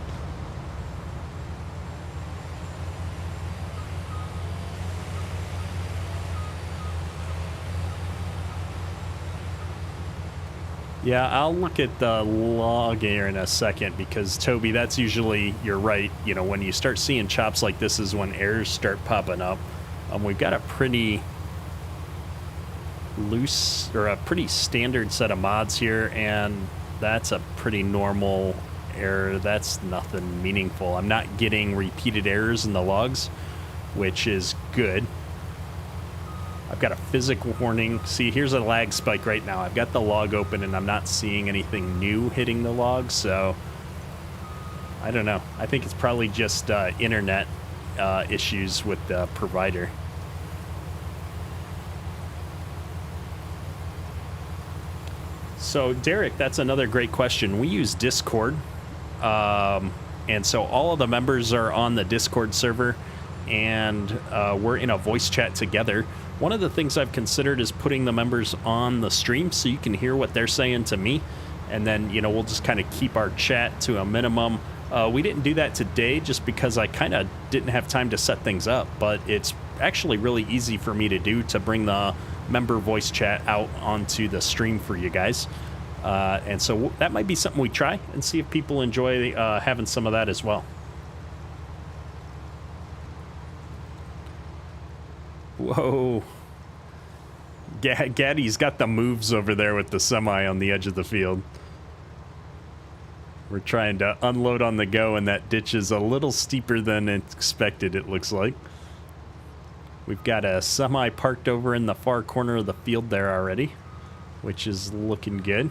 Yeah, I'll look at the log here in a second because, Toby, that's usually, you're right, you know, when you start seeing chops like this is when errors start popping up. We've got a pretty loose, or a pretty standard set of mods here, and that's a pretty normal error. That's nothing meaningful. I'm not getting repeated errors in the logs, which is good. I've got a physical warning. See, here's a lag spike right now. I've got the log open and I'm not seeing anything new hitting the log, so I don't know. I think it's probably just internet issues with the provider. So, Derek, that's another great question. We use Discord, and so all of the members are on the Discord server, and we're in a voice chat together. One of the things I've considered is putting the members on the stream so you can hear what they're saying to me, and then, you know, we'll just kind of keep our chat to a minimum. We didn't do that today just because I kind of didn't have time to set things up, but it's actually really easy for me to do, to bring the member voice chat out onto the stream for you guys. And so that might be something we try and see if people enjoy having some of that as well. Whoa. Gaddy's got the moves over there with the semi on the edge of the field. We're trying to unload on the go, and that ditch is a little steeper than expected, it looks like. We've got a semi parked over in the far corner of the field there already, which is looking good.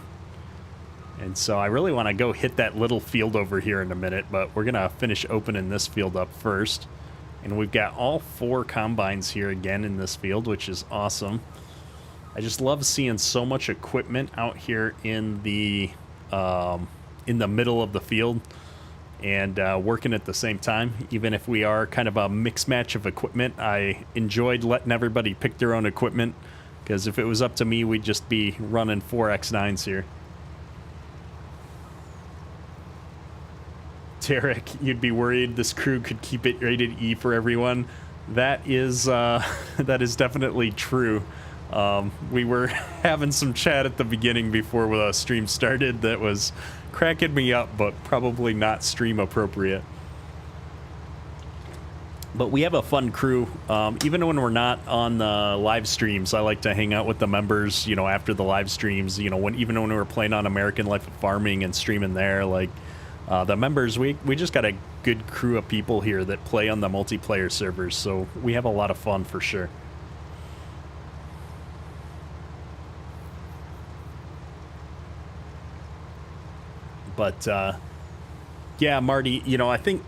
And so I really want to go hit that little field over here in a minute, but we're going to finish opening this field up first. And we've got all 4 combines here again in this field, which is awesome. I just love seeing so much equipment out here in the middle of the field and working at the same time. Even if we are kind of a mixed match of equipment, I enjoyed letting everybody pick their own equipment, because if it was up to me, we'd just be running 4 X9s here. Derek, you'd be worried this crew could keep it rated E for everyone. That is definitely true. We were having some chat at the beginning before the stream started that was cracking me up, but probably not stream appropriate. But we have a fun crew. Even when we're not on the live streams, I like to hang out with the members, you know, after the live streams, you know, even when we were playing on American Life of Farming and streaming there, like, the members, we just got a good crew of people here that play on the multiplayer servers, so we have a lot of fun for sure. But, yeah, Marty, you know, I think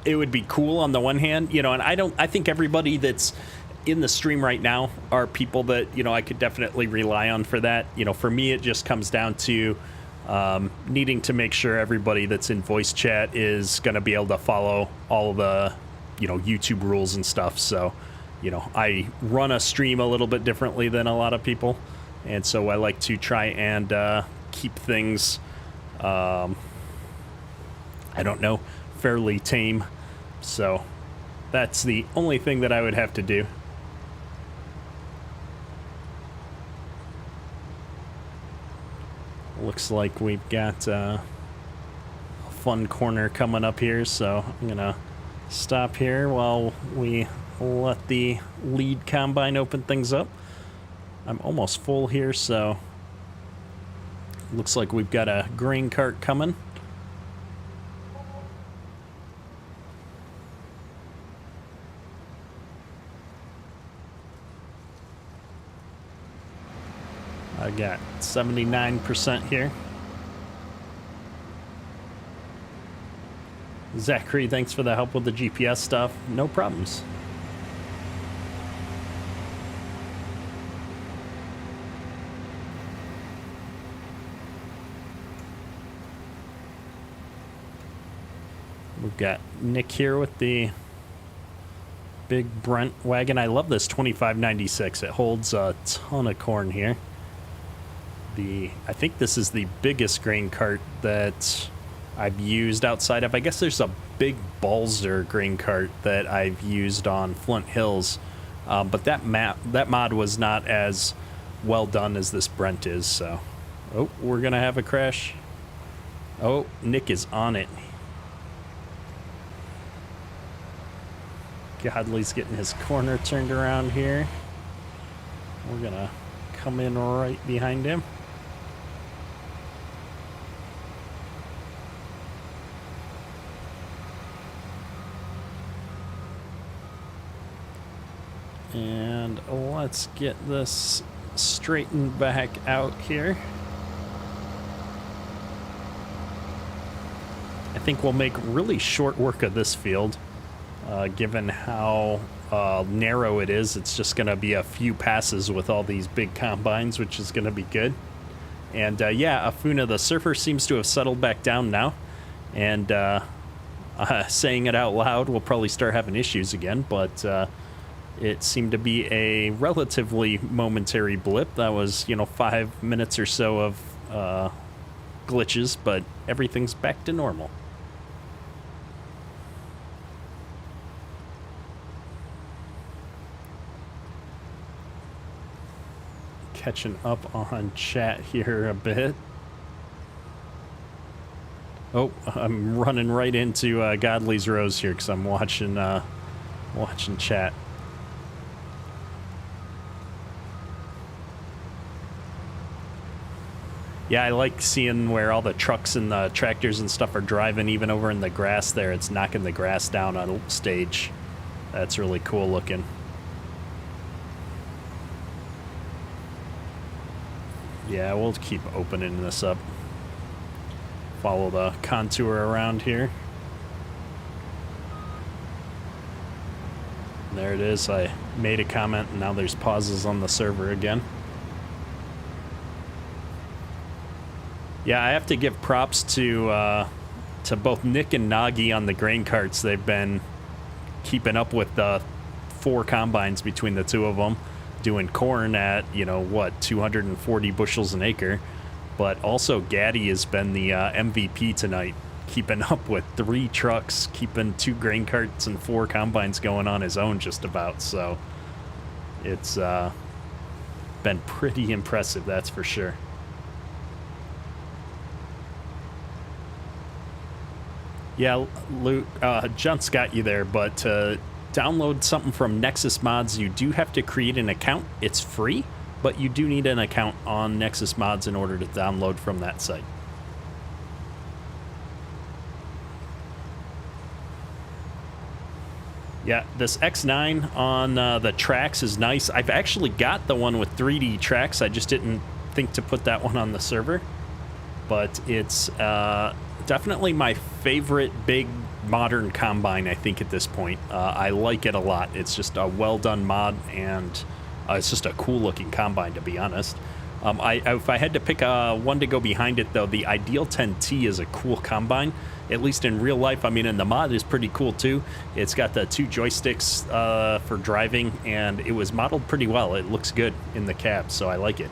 it would be cool on the one hand, you know, and I think everybody that's in the stream right now are people that, you know, I could definitely rely on for that. You know, for me, it just comes down to needing to make sure everybody that's in voice chat is going to be able to follow all the, you know, YouTube rules and stuff. So, you know, I run a stream a little bit differently than a lot of people, and so I like to try and keep things, I don't know, fairly tame. So that's the only thing that I would have to do. Looks like we've got a fun corner coming up here, so I'm gonna stop here while we let the lead combine open things up. I'm almost full here, so looks like we've got a grain cart coming. I got 79% here. Zachary, thanks for the help with the GPS stuff. No problems. We've got Nick here with the big Brent wagon. I love this 2596. It holds a ton of corn here. I think this is the biggest grain cart that I've used outside of, I guess there's a big Balzer grain cart that I've used on Flint Hills, but that mod was not as well done as this Brent is, so Oh, we're gonna have a crash. Oh, Nick is on it. Godley's getting his corner turned around here. We're gonna come in right behind him. And let's get this straightened back out here. I think we'll make really short work of this field, given how narrow it is. It's just going to be a few passes with all these big combines, which is going to be good. And yeah, Afuna, the surfer, seems to have settled back down now. And saying it out loud, we'll probably start having issues again, but it seemed to be a relatively momentary blip. That was, 5 minutes or so of glitches, but everything's back to normal. Catching up on chat here a bit. Oh, I'm running right into Godley's Rose here because I'm watching chat. Yeah, I like seeing where all the trucks and the tractors and stuff are driving, even over in the grass there. It's knocking the grass down on stage. That's really cool looking. Yeah, we'll keep opening this up. Follow the contour around here. There it is. I made a comment, and now there's pauses on the server again. Yeah, I have to give props to both Nick and Nagi on the grain carts. They've been keeping up with the 4 combines between the two of them, doing corn at, 240 bushels an acre. But also Gaddy has been the MVP tonight, keeping up with 3 trucks, keeping 2 grain carts and 4 combines going on his own just about. So it's been pretty impressive, that's for sure. Yeah, Luke, Junt's got you there, but to download something from Nexus Mods, you do have to create an account. It's free, but you do need an account on Nexus Mods in order to download from that site. Yeah, this X9 on the tracks is nice. I've actually got the one with 3D tracks. I just didn't think to put that one on the server. But it's definitely my favorite big modern combine, I think, at this point. I like it a lot. It's just a well-done mod, and it's just a cool-looking combine, to be honest. If I had to pick one to go behind it, though, the Ideal 10T is a cool combine, at least in real life. I mean, in the mod, is pretty cool, too. It's got the 2 joysticks for driving, and it was modeled pretty well. It looks good in the cab, so I like it.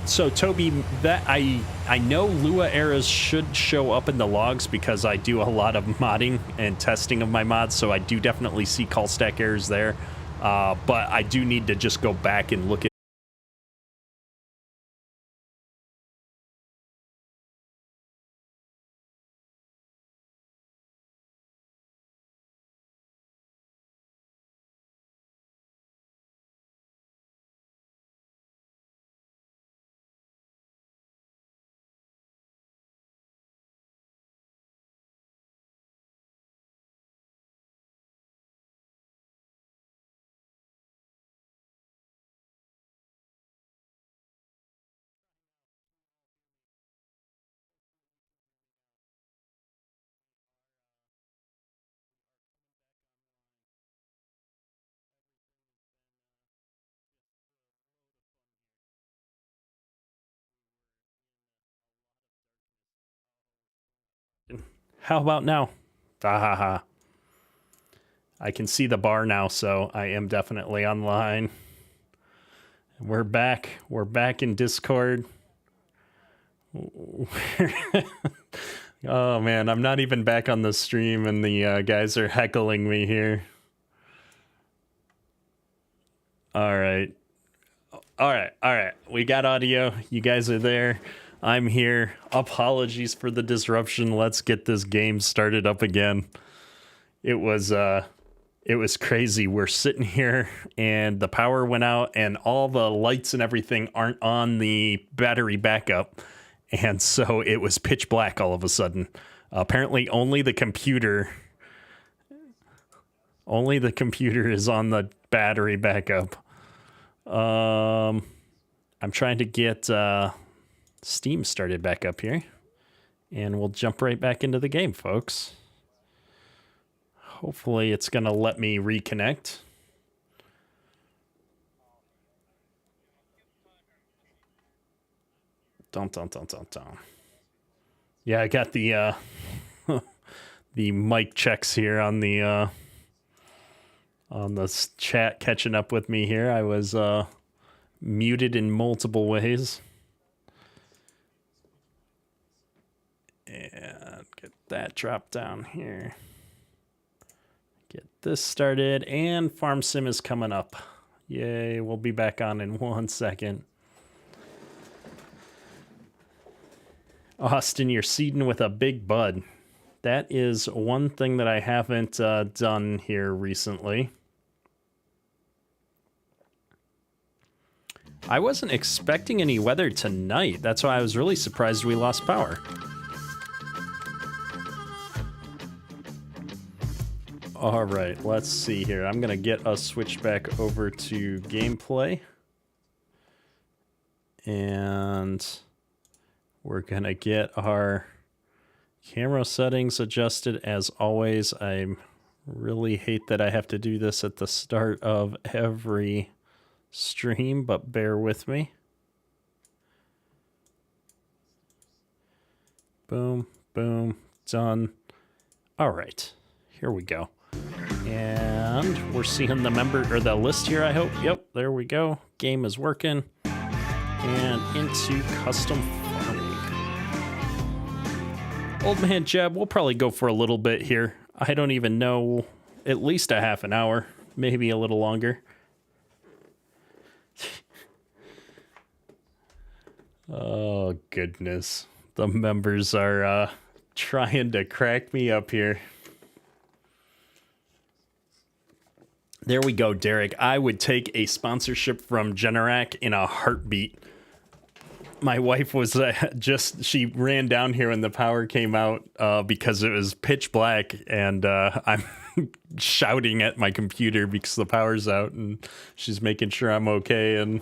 So Toby, that I know Lua errors should show up in the logs because I do a lot of modding and testing of my mods, so I do definitely see call stack errors there. But I do need to just go back and look at How about now? Ha ha ha. I can see the bar now, so I am definitely online. We're back. We're back in Discord. Oh man, I'm not even back on the stream, and the guys are heckling me here. All right. All right. We got audio. You guys are there. I'm here. Apologies for the disruption. Let's get this game started up again. It was crazy. We're sitting here and the power went out and all the lights and everything aren't on the battery backup. And so it was pitch black all of a sudden. Apparently only the computer is on the battery backup. I'm trying to get Steam started back up here, and we'll jump right back into the game, folks. Hopefully it's going to let me reconnect. Dun. Yeah, I got the the mic checks here on the chat catching up with me here. I was muted in multiple ways. And get that dropped down here. Get this started, and Farm Sim is coming up. Yay, we'll be back on in 1 second. Austin, you're seeding with a big bud. That is one thing that I haven't done here recently. I wasn't expecting any weather tonight. That's why I was really surprised we lost power. All right, let's see here. I'm going to get us switched back over to gameplay. And we're going to get our camera settings adjusted as always. I really hate that I have to do this at the start of every stream, but bear with me. Boom, boom, done. All right, here we go. And we're seeing the the list here, I hope. Yep, there we go. Game is working. And into custom farming. Old man Jeb, we'll probably go for a little bit here. I don't even know, at least a half an hour, maybe a little longer. Oh, goodness. The members are trying to crack me up here. There we go, Derek. I would take a sponsorship from Generac in a heartbeat. My wife was she ran down here when the power came out because it was pitch black, and I'm shouting at my computer because the power's out, and she's making sure I'm okay. And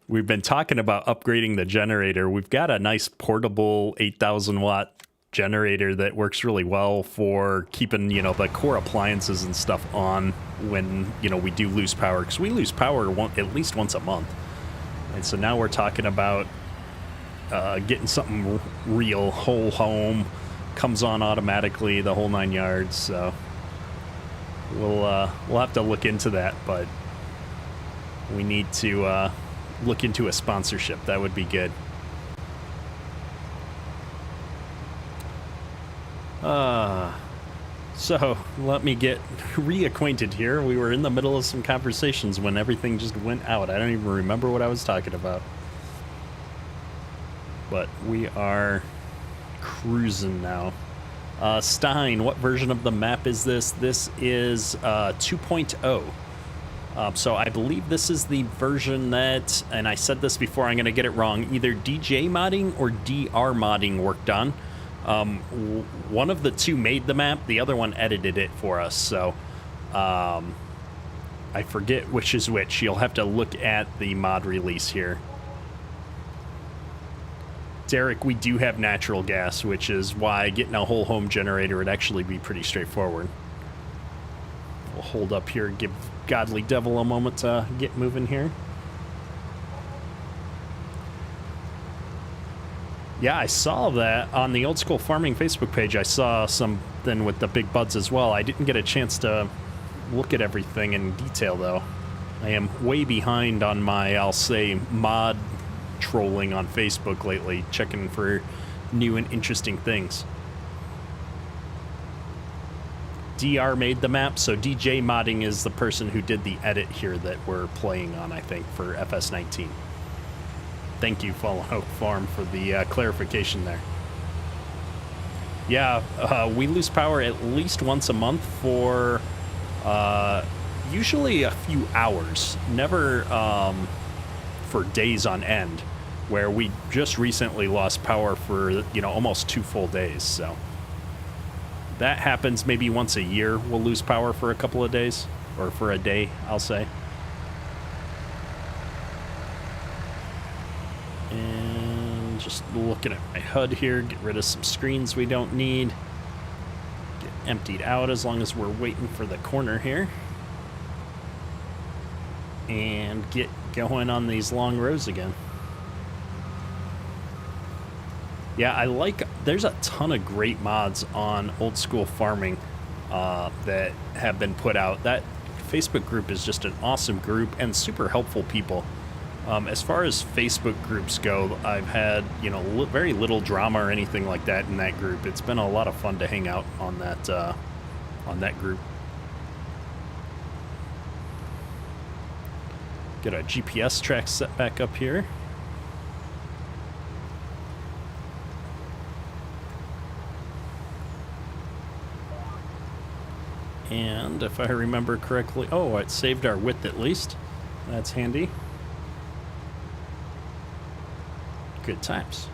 we've been talking about upgrading the generator. We've got a nice portable 8,000 watt generator that works really well for keeping, the core appliances and stuff on when, we do lose power, because we lose power at least once a month. And so now we're talking about getting something real, whole home, comes on automatically, the whole 9 yards. So we'll have to look into that, but we need to look into a sponsorship. That would be good. So let me get reacquainted here. We were in the middle of some conversations when everything just went out. I don't even remember what I was talking about. But we are cruising now. Stein, what version of the map is this? This is 2.0. So I believe this is the version that, and I said this before, I'm going to get it wrong, either DJ modding or DR modding worked on. One of the two made the map, the other one edited it for us, so I forget which is which. You'll have to look at the mod release here. Derek, we do have natural gas, which is why getting a whole home generator would actually be pretty straightforward. We'll hold up here and give Godly Devil a moment to get moving here. Yeah, I saw that on the Old School Farming Facebook page. I saw something with the big buds as well. I didn't get a chance to look at everything in detail, though. I am way behind on my, I'll say, mod trolling on Facebook lately, checking for new and interesting things. DR made the map, so DJ Modding is the person who did the edit here that we're playing on, I think, for FS19. Thank you, Fallen Oak Farm, for the clarification there. Yeah, we lose power at least once a month for usually a few hours, never for days on end, where we just recently lost power for, you know, almost 2 full days, so that happens maybe once a year. We'll lose power for a couple of days, or for a day, I'll say. And just looking at my HUD here, get rid of some screens we don't need. Get emptied out as long as we're waiting for the corner here. And get going on these long rows again. Yeah, I like, there's a ton of great mods on old school farming that have been put out. That Facebook group is just an awesome group and super helpful people. As far as Facebook groups go, I've had, you know, very little drama or anything like that in that group. It's been a lot of fun to hang out on that group. Get a GPS track set back up here. And if I remember correctly, oh, it saved our width at least. That's handy. Good times.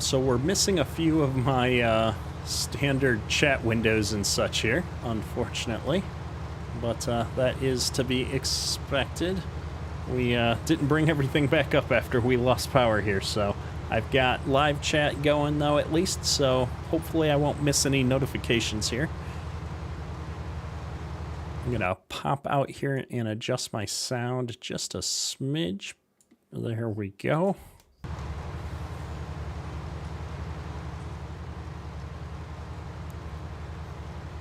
So we're missing a few of my standard chat windows and such here, unfortunately. But that is to be expected. We didn't bring everything back up after we lost power here, so I've got live chat going though at least, so hopefully I won't miss any notifications here. I'm gonna pop out here and adjust my sound just a smidge. There we go.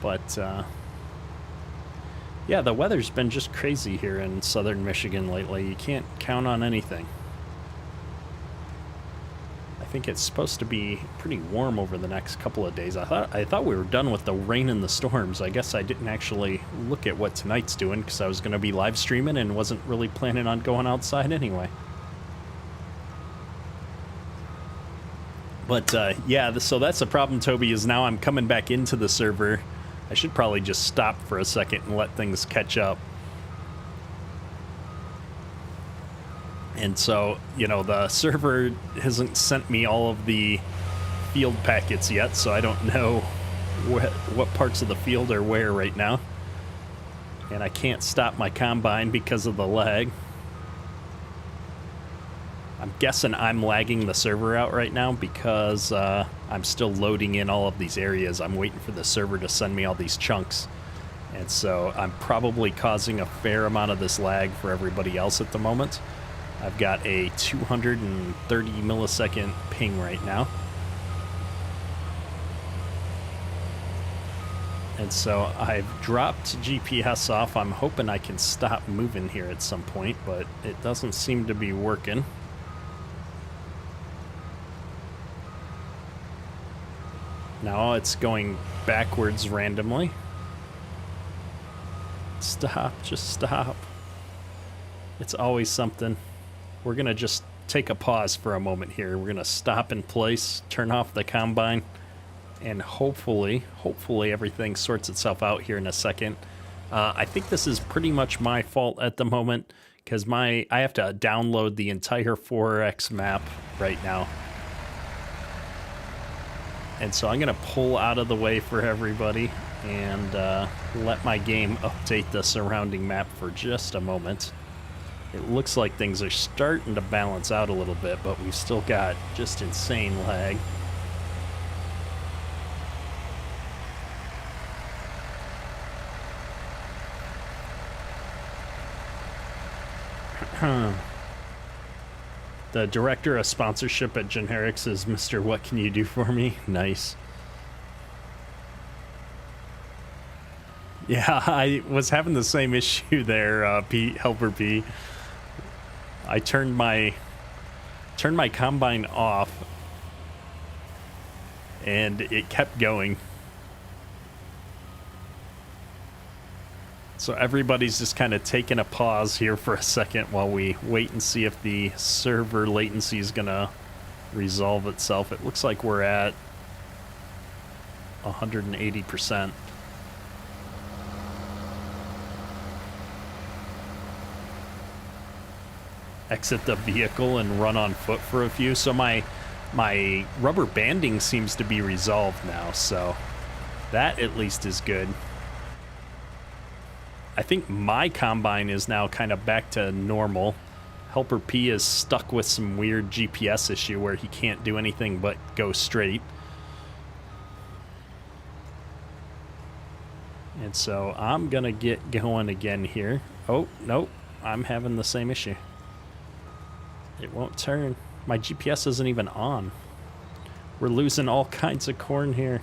But yeah, the weather's been just crazy here in southern Michigan lately. You can't count on anything. I think it's supposed to be pretty warm over the next couple of days. I thought we were done with the rain and the storms. I guess I didn't actually look at what tonight's doing because I was going to be live streaming and wasn't really planning on going outside anyway. But yeah, so that's the problem, Toby, is now I'm coming back into the server. I should probably just stop for a second and let things catch up. And so, you know, the server hasn't sent me all of the field packets yet, so I don't know what parts of the field are where right now. And I can't stop my combine because of the lag. I'm guessing I'm lagging the server out right now because I'm still loading in all of these areas. I'm waiting for the server to send me all these chunks. And so I'm probably causing a fair amount of this lag for everybody else at the moment. I've got a 230 millisecond ping right now. And so I've dropped GPS off. I'm hoping I can stop moving here at some point, but it doesn't seem to be working. Now it's going backwards randomly. Stop, just stop. It's always something. We're gonna just take a pause for a moment here. We're gonna stop in place, turn off the combine, and hopefully everything sorts itself out here in a second. I think this is pretty much my fault at the moment because I have to download the entire 4X map right now. And so I'm going to pull out of the way for everybody and let my game update the surrounding map for just a moment. It looks like things are starting to balance out a little bit, but we've still got just insane lag. The director of sponsorship at Generics is Mr. What Can You Do For Me? Nice. Yeah, I was having the same issue there, Pete, Helper P. I turned my combine off, and it kept going. So everybody's just kind of taking a pause here for a second while we wait and see if the server latency is gonna resolve itself. It looks like we're at 180%. Exit the vehicle and run on foot for a few. So my rubber banding seems to be resolved now, so that at least is good. I think my combine is now kind of back to normal. Helper P is stuck with some weird GPS issue where he can't do anything but go straight. And so I'm gonna get going again here. Oh, nope, I'm having the same issue. It won't turn. My GPS isn't even on. We're losing all kinds of corn here.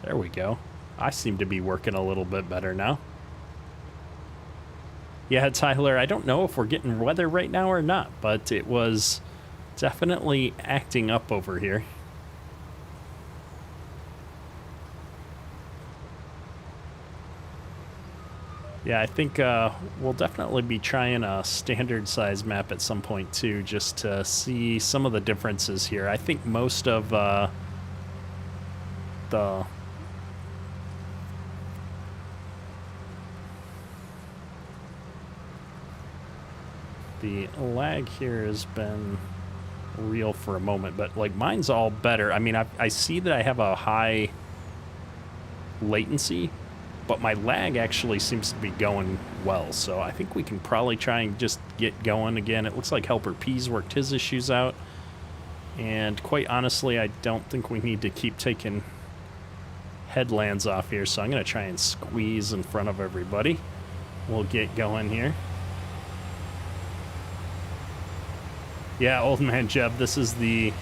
There we go. I seem to be working a little bit better now. Yeah, Tyler, I don't know if we're getting weather right now or not, but it was definitely acting up over here. Yeah, I think we'll definitely be trying a standard size map at some point too, just to see some of the differences here. I think most of the lag here has been real for a moment, but like mine's all better. I mean, I see that I have a high latency, but my lag actually seems to be going well, so I think we can probably try and just get going again. It looks like Helper P's worked his issues out, and quite honestly, I don't think we need to keep taking headlands off here, so I'm going to try and squeeze in front of everybody. We'll get going here. Yeah, old man Jeb, this is the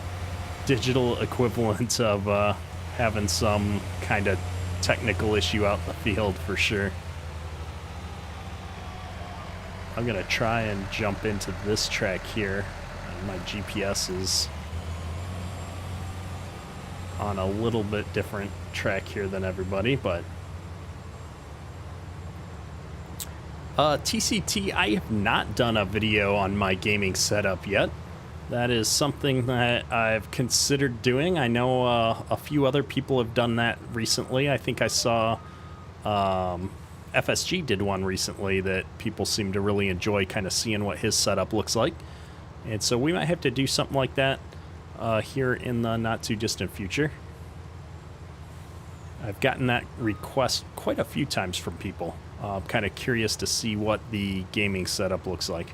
digital equivalent of having some kind of technical issue out in the field for sure. I'm gonna try and jump into this track here. My GPS is on a little bit different track here than everybody, but TCT, I have not done a video on my gaming setup yet. That is something that I've considered doing. I know a few other people have done that recently. I think I saw FSG did one recently that people seem to really enjoy, kind of seeing what his setup looks like. And so we might have to do something like that here in the not too distant future. I've gotten that request quite a few times from people. I'm kind of curious to see what the gaming setup looks like.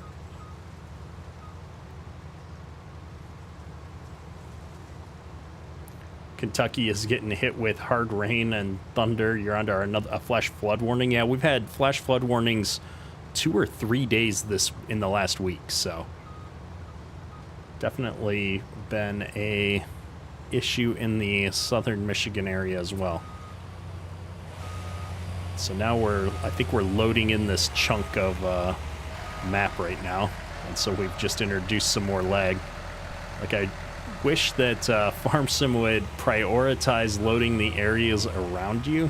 Kentucky is getting hit with hard rain and thunder. You're under a flash flood warning. Yeah, we've had flash flood warnings 2 or 3 days in the last week, so definitely been a issue in the southern Michigan area as well. So now I think we're loading in this chunk of map right now, and so we've just introduced some more lag. Like, I wish that Farm Sim would prioritize loading the areas around you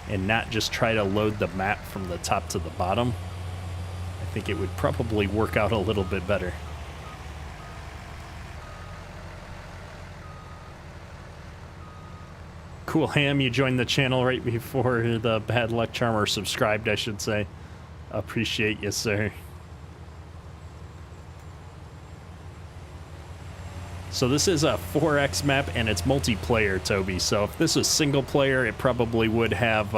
and not just try to load the map from the top to the bottom. I think it would probably work out a little bit better. Cool Ham, you joined the channel right before the bad luck charm, or subscribed, I should say. Appreciate you, sir. So this is a 4X map, and it's multiplayer, Toby. So if this was single player, it probably would have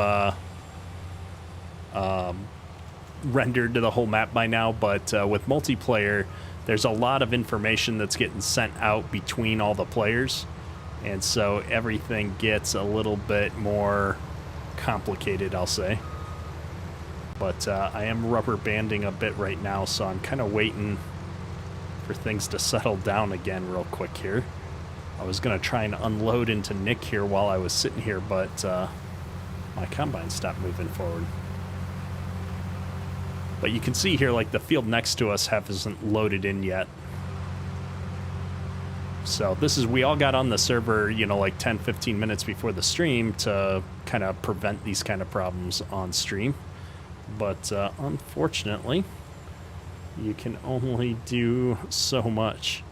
rendered to the whole map by now. But with multiplayer, there's a lot of information that's getting sent out between all the players. And so everything gets a little bit more complicated, I'll say. But I am rubber banding a bit right now, so I'm kind of waiting for things to settle down again real quick here. I was going to try and unload into Nick here while I was sitting here, but my combine stopped moving forward. But you can see here, like, the field next to us hasn't loaded in yet. So this is, we all got on the server, you know, like 10, 15 minutes before the stream to kind of prevent these kind of problems on stream. But unfortunately, you can only do so much.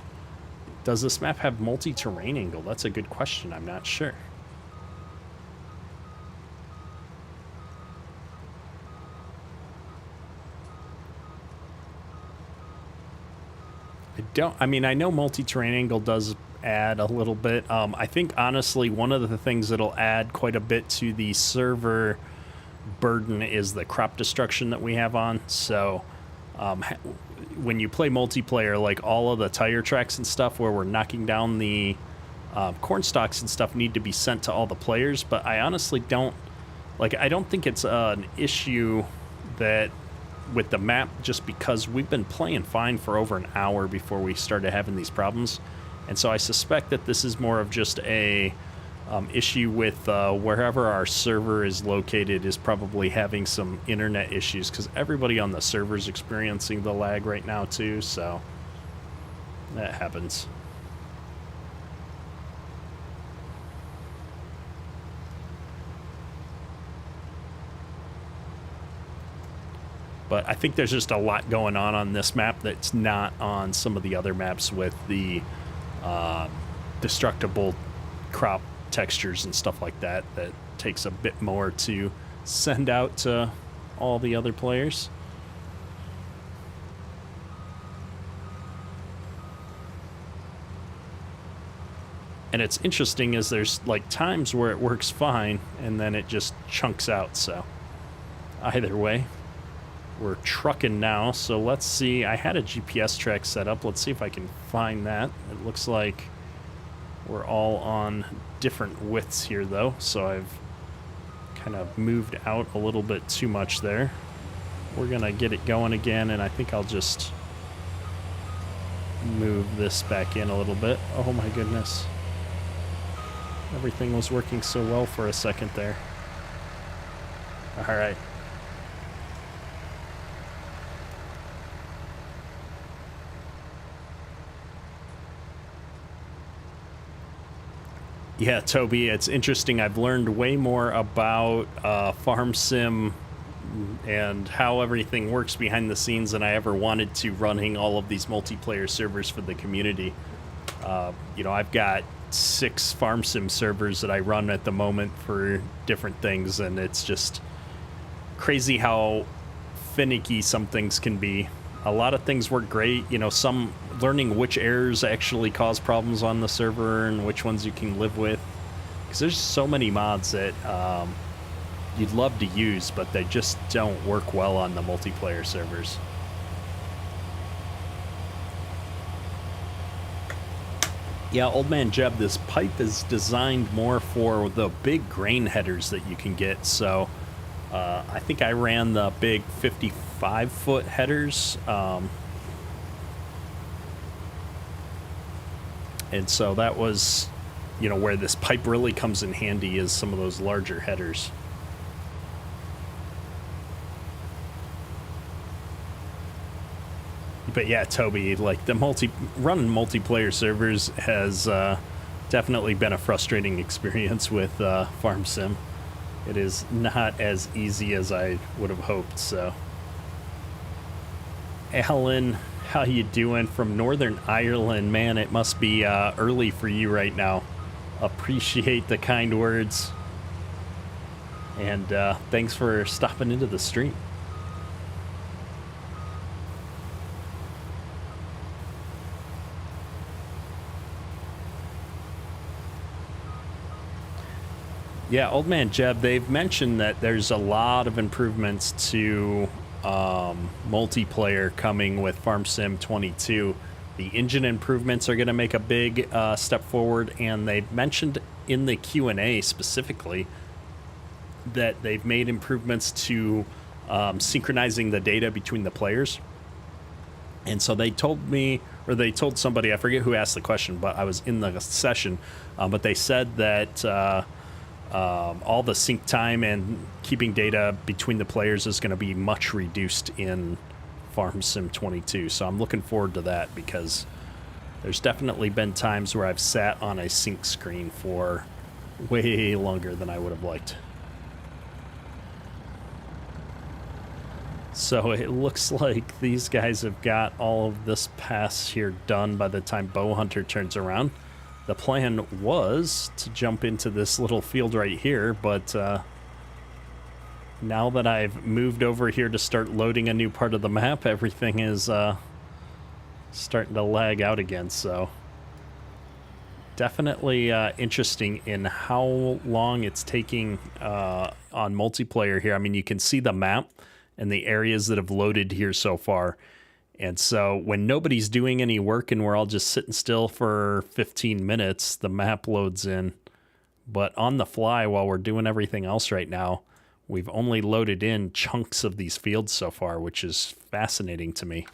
Does this map have multi-terrain angle? That's a good question. I'm not sure. I mean, I know multi-terrain angle does add a little bit. I think, honestly, one of the things that'll add quite a bit to the server burden is the crop destruction that we have on. So when you play multiplayer, like, all of the tire tracks and stuff where we're knocking down the corn stalks and stuff need to be sent to all the players. But I honestly don't, like, I don't think it's an issue that with the map, just because we've been playing fine for over an hour before we started having these problems. And so I suspect that this is more of just a issue with wherever our server is located is probably having some internet issues, because everybody on the server is experiencing the lag right now too, so that happens. But I think there's just a lot going on this map that's not on some of the other maps with the destructible crop textures and stuff like that. That takes a bit more to send out to all the other players. And it's interesting is there's like times where it works fine and then it just chunks out. So either way, we're trucking now, so let's see. I had a GPS track set up. Let's see if I can find that. It looks like we're all on different widths here, though, so I've kind of moved out a little bit too much there. We're going to get it going again, and I think I'll just move this back in a little bit. Oh, my goodness. Everything was working so well for a second there. All right. Yeah, Toby, it's interesting. I've learned way more about farm sim and how everything works behind the scenes than I ever wanted to, running all of these multiplayer servers for the community. You know, I've got 6 farm sim servers that I run at the moment for different things, and it's just crazy how finicky some things can be. A lot of things work great, you know, some learning which errors actually cause problems on the server and which ones you can live with, because there's so many mods that you'd love to use, but they just don't work well on the multiplayer servers. Yeah, Old Man Jeb, this pipe is designed more for the big grain headers that you can get, so I think I ran the big 55-foot headers, and so that was, you know, where this pipe really comes in handy, is some of those larger headers. But yeah, Toby, like, the running multiplayer servers has definitely been a frustrating experience with Farm Sim. It is not as easy as I would have hoped, so. Alan, how you doing from Northern Ireland? Man, it must be early for you right now. Appreciate the kind words. And thanks for stopping into the stream. Yeah, Old Man Jeb, they've mentioned that there's a lot of improvements to multiplayer coming with Farm Sim 22. The engine improvements are going to make a big step forward, and they've mentioned in the Q&A specifically that they've made improvements to synchronizing the data between the players. And so they told me, or they told somebody, I forget who asked the question, but I was in the session, but they said that all the sync time and keeping data between the players is going to be much reduced in Farm Sim 22. So I'm looking forward to that, because there's definitely been times where I've sat on a sync screen for way longer than I would have liked. So it looks like these guys have got all of this pass here done by the time Bowhunter turns around. The plan was to jump into this little field right here, but now that I've moved over here to start loading a new part of the map, everything is starting to lag out again. So definitely interesting in how long it's taking on multiplayer here. I mean, you can see the map and the areas that have loaded here so far. And so when nobody's doing any work and we're all just sitting still for 15 minutes, the map loads in. But on the fly, while we're doing everything else right now, we've only loaded in chunks of these fields so far, which is fascinating to me.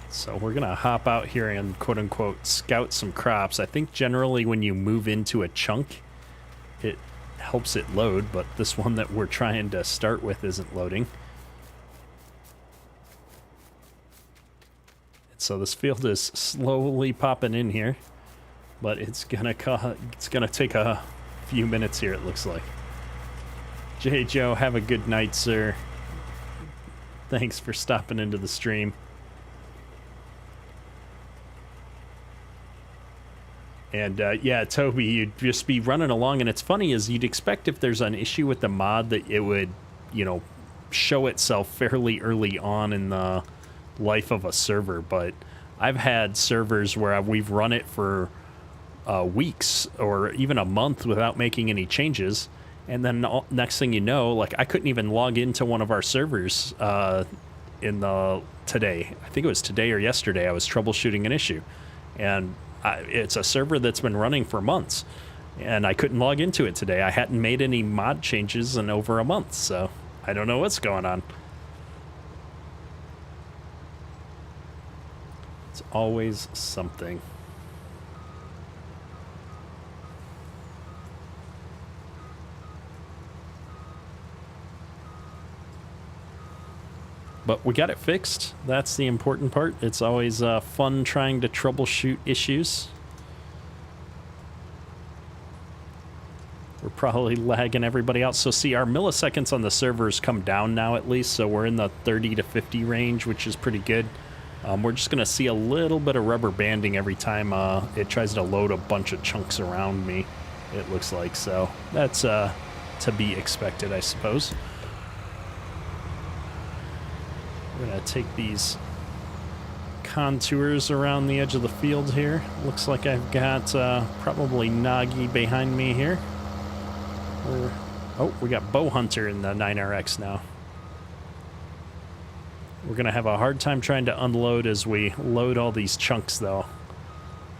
So we're going to hop out here and quote-unquote scout some crops. I think generally when you move into a chunk, it helps it load, but this one that we're trying to start with isn't loading. So this field is slowly popping in here, but it's gonna take a few minutes here, it looks like. J. Joe, have a good night, sir. Thanks for stopping into the stream. And yeah, Toby, you'd just be running along, and it's funny is you'd expect if there's an issue with the mod that it would, you know, show itself fairly early on in the life of a server. But I've had servers where we've run it for weeks or even a month without making any changes, and then next thing you know, like I couldn't even log into one of our servers today. I think it was today or yesterday. I was troubleshooting an issue, and it's a server that's been running for months, and I couldn't log into it today. I hadn't made any mod changes in over a month, so I don't know what's going on. It's always something. But we got it fixed. That's the important part. It's always fun trying to troubleshoot issues. We're probably lagging everybody out. So see, our milliseconds on the servers come down now at least. So we're in the 30 to 50 range, which is pretty good. We're just going to see a little bit of rubber banding every time it tries to load a bunch of chunks around me, it looks like. So that's to be expected, I suppose. We're going to take these contours around the edge of the field here. Looks like I've got probably Nagi behind me here. Oh, we got Bowhunter in the 9RX now. We're going to have a hard time trying to unload as we load all these chunks, though.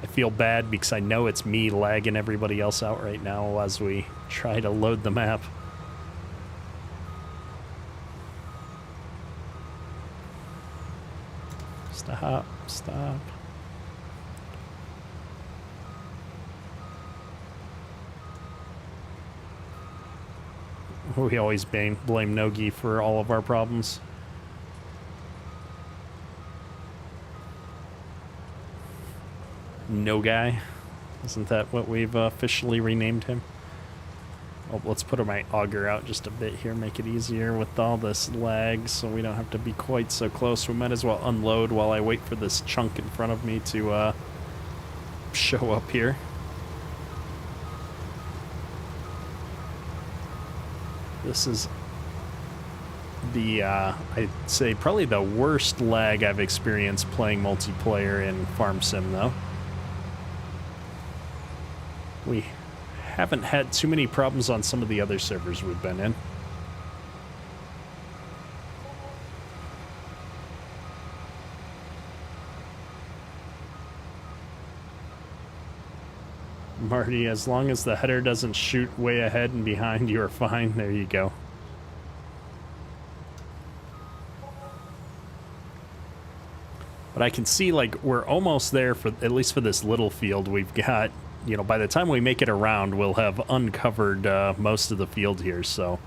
I feel bad because I know it's me lagging everybody else out right now as we try to load the map. Stop, stop. We always blame Nogi for all of our problems. No guy. Isn't that what we've officially renamed him? Oh, let's put my auger out just a bit here, make it easier with all this lag so we don't have to be quite so close. We might as well unload while I wait for this chunk in front of me to show up here. This is the, I'd say probably the worst lag I've experienced playing multiplayer in Farm Sim, though. We haven't had too many problems on some of the other servers we've been in. Marty, as long as the header doesn't shoot way ahead and behind, you are fine. There you go. But But I can see, like, we're almost there, for at least for this little field. We've got, you know, by the time we make it around, we'll have uncovered most of the field here. So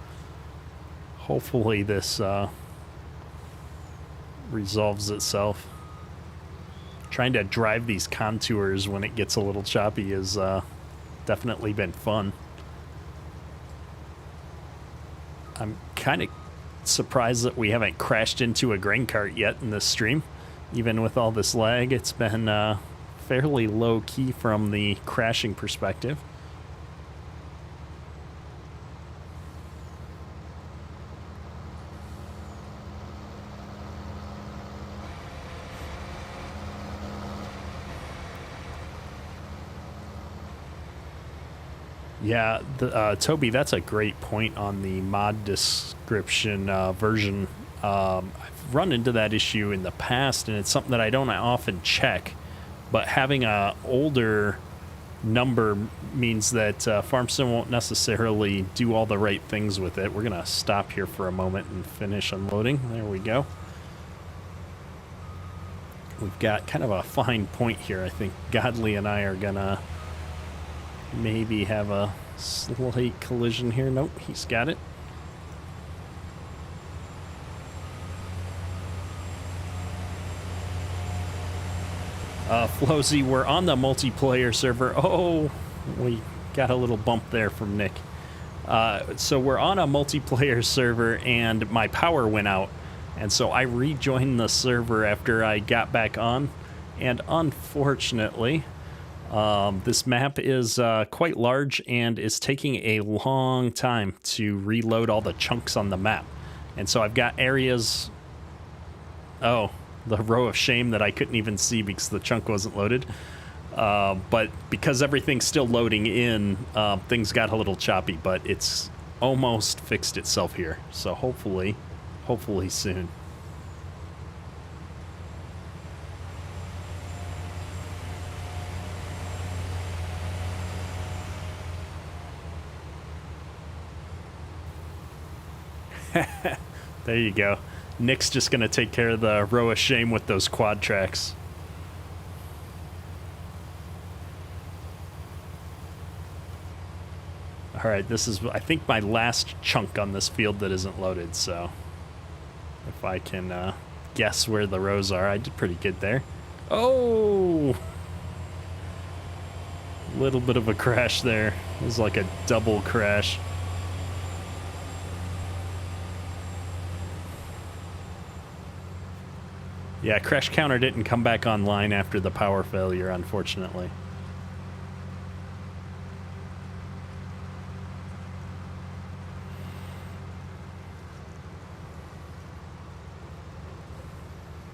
hopefully this resolves itself. Trying to drive these contours when it gets a little choppy has definitely been fun. I'm kind of surprised that we haven't crashed into a grain cart yet in this stream. Even with all this lag, it's been fairly low-key from the crashing perspective. Yeah, Toby, that's a great point on the mod description version. I've run into that issue in the past, and it's something that I don't often check. But having a older number means that FarmSim won't necessarily do all the right things with it. We're going to stop here for a moment and finish unloading. There we go. We've got kind of a fine point here. I think Godly and I are going to maybe have a slight collision here. Nope, he's got it. Flozy, we're on the multiplayer server. Oh, we got a little bump there from Nick. So we're on a multiplayer server, and my power went out. And so I rejoined the server after I got back on. And unfortunately, this map is quite large and is taking a long time to reload all the chunks on the map. And so I've got areas... Oh, the row of shame that I couldn't even see because the chunk wasn't loaded. But because everything's still loading in, things got a little choppy, but it's almost fixed itself here. So hopefully soon. There you go. Nick's just going to take care of the row of shame with those quad tracks. All right, this is, I think, my last chunk on this field that isn't loaded, so if I can guess where the rows are, I did pretty good there. Oh! Little bit of a crash there. It was like a double crash. Yeah, crash counter didn't come back online after the power failure, unfortunately.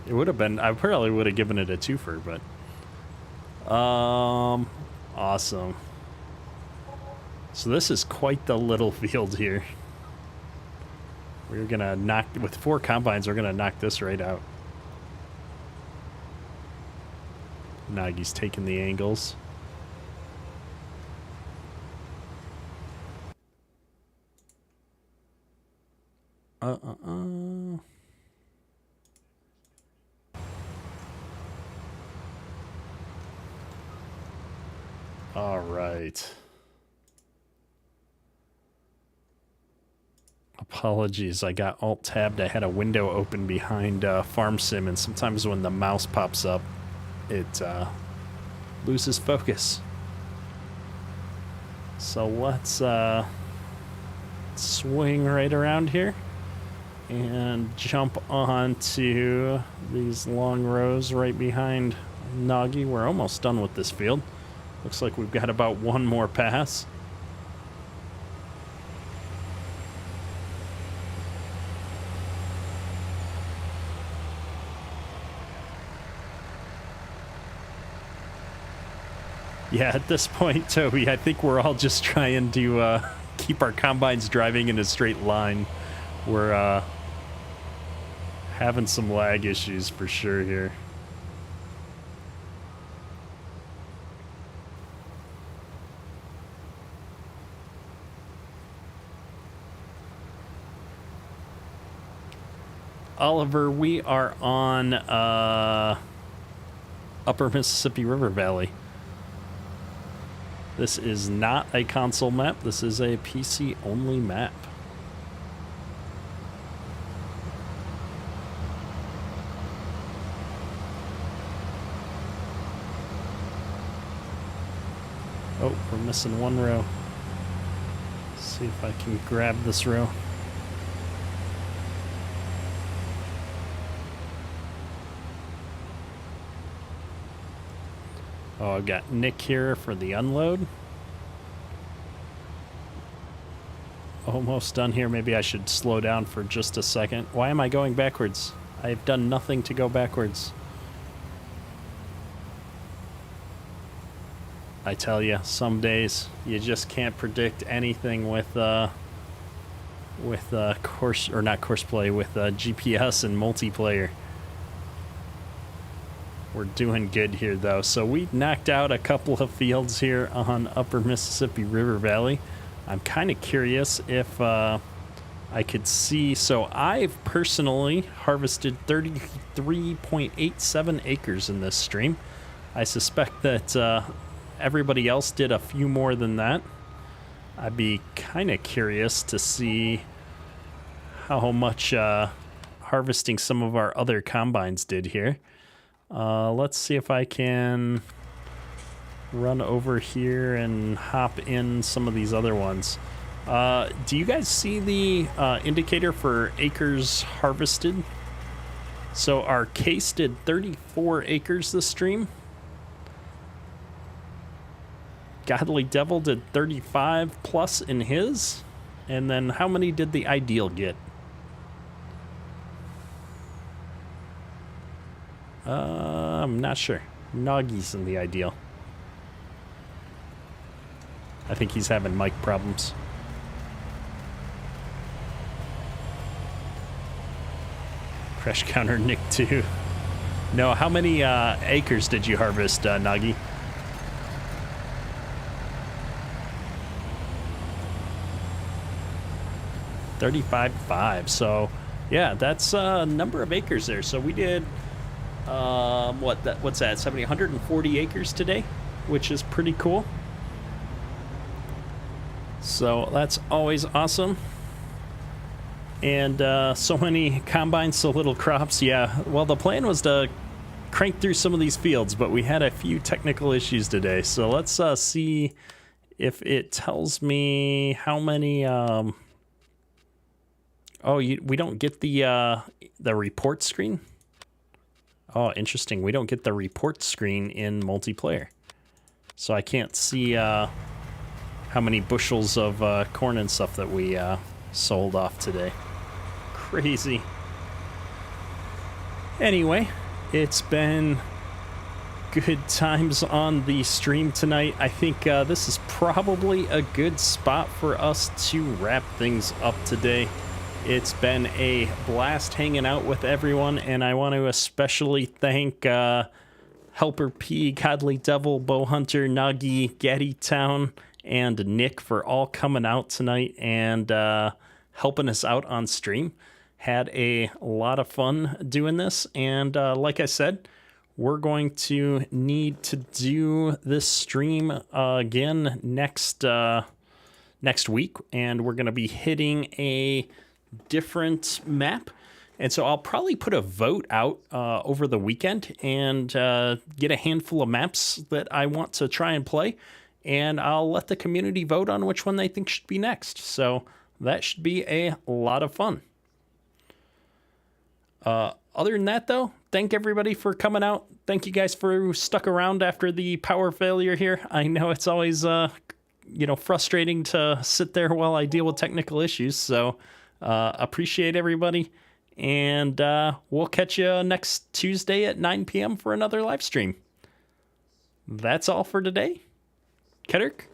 It would have been, I probably would have given it a twofer, but awesome. So this is quite the little field here. We're gonna knock, with 4 combines, we're gonna knock this right out. Nagi's taking the angles. All right. Apologies, I got alt-tabbed. I had a window open behind FarmSim, and sometimes when the mouse pops up, it loses focus. So let's swing right around here and jump onto these long rows right behind Nagi. We're almost done with this field. Looks like we've got about one more pass. Yeah, at this point, Toby, I think we're all just trying to keep our combines driving in a straight line. We're having some lag issues for sure here. Oliver, we are on Upper Mississippi River Valley. This is not a console map. This is a PC-only map. Oh, we're missing one row. Let's see if I can grab this row. Oh, I've got Nick here for the unload. Almost done here. Maybe I should slow down for just a second. Why am I going backwards? I've done nothing to go backwards. I tell you, some days you just can't predict anything with course, or not course play, with GPS and multiplayer. We're doing good here though. So we knocked out a couple of fields here on Upper Mississippi River Valley. I'm kind of curious if I could see. So I've personally harvested 33.87 acres in this stream. I suspect that everybody else did a few more than that. I'd be kind of curious to see how much harvesting some of our other combines did here. Let's see if I can run over here and hop in some of these other ones. Do you guys see the indicator for acres harvested? So our case did 34 acres this stream. Godly Devil did 35 plus in his. And then how many did the Ideal get? I'm not sure. Noggy's in the Ideal. I think he's having mic problems. Crash counter Nick 2. No, how many acres did you harvest, Noggy? $35.5. So, yeah, that's a number of acres there. So we did, what's that? 140 acres today, which is pretty cool. So that's always awesome. And so many combines, so little crops. Yeah, well, the plan was to crank through some of these fields, but we had a few technical issues today. So let's see if it tells me how many... we don't get the report screen? Oh, interesting. We don't get the report screen in multiplayer. So I can't see how many bushels of corn and stuff that we sold off today. Crazy. Anyway, it's been good times on the stream tonight. I think this is probably a good spot for us to wrap things up today. It's been a blast hanging out with everyone, and I want to especially thank Helper P, Godly Devil, Bow Hunter, Nagi, Gaddy Town, and Nick for all coming out tonight and helping us out on stream. Had a lot of fun doing this, and like I said, we're going to need to do this stream again next week, and we're going to be hitting a different map. And so I'll probably put a vote out over the weekend and get a handful of maps that I want to try and play, and I'll let the community vote on which one they think should be next. So that should be a lot of fun. Other than that, though, thank everybody for coming out. Thank you guys for stuck around after the power failure here. I know it's always frustrating to sit there while I deal with technical issues. So appreciate everybody, and we'll catch you next Tuesday at 9 p.m. for another live stream. That's all for today. Kedrick?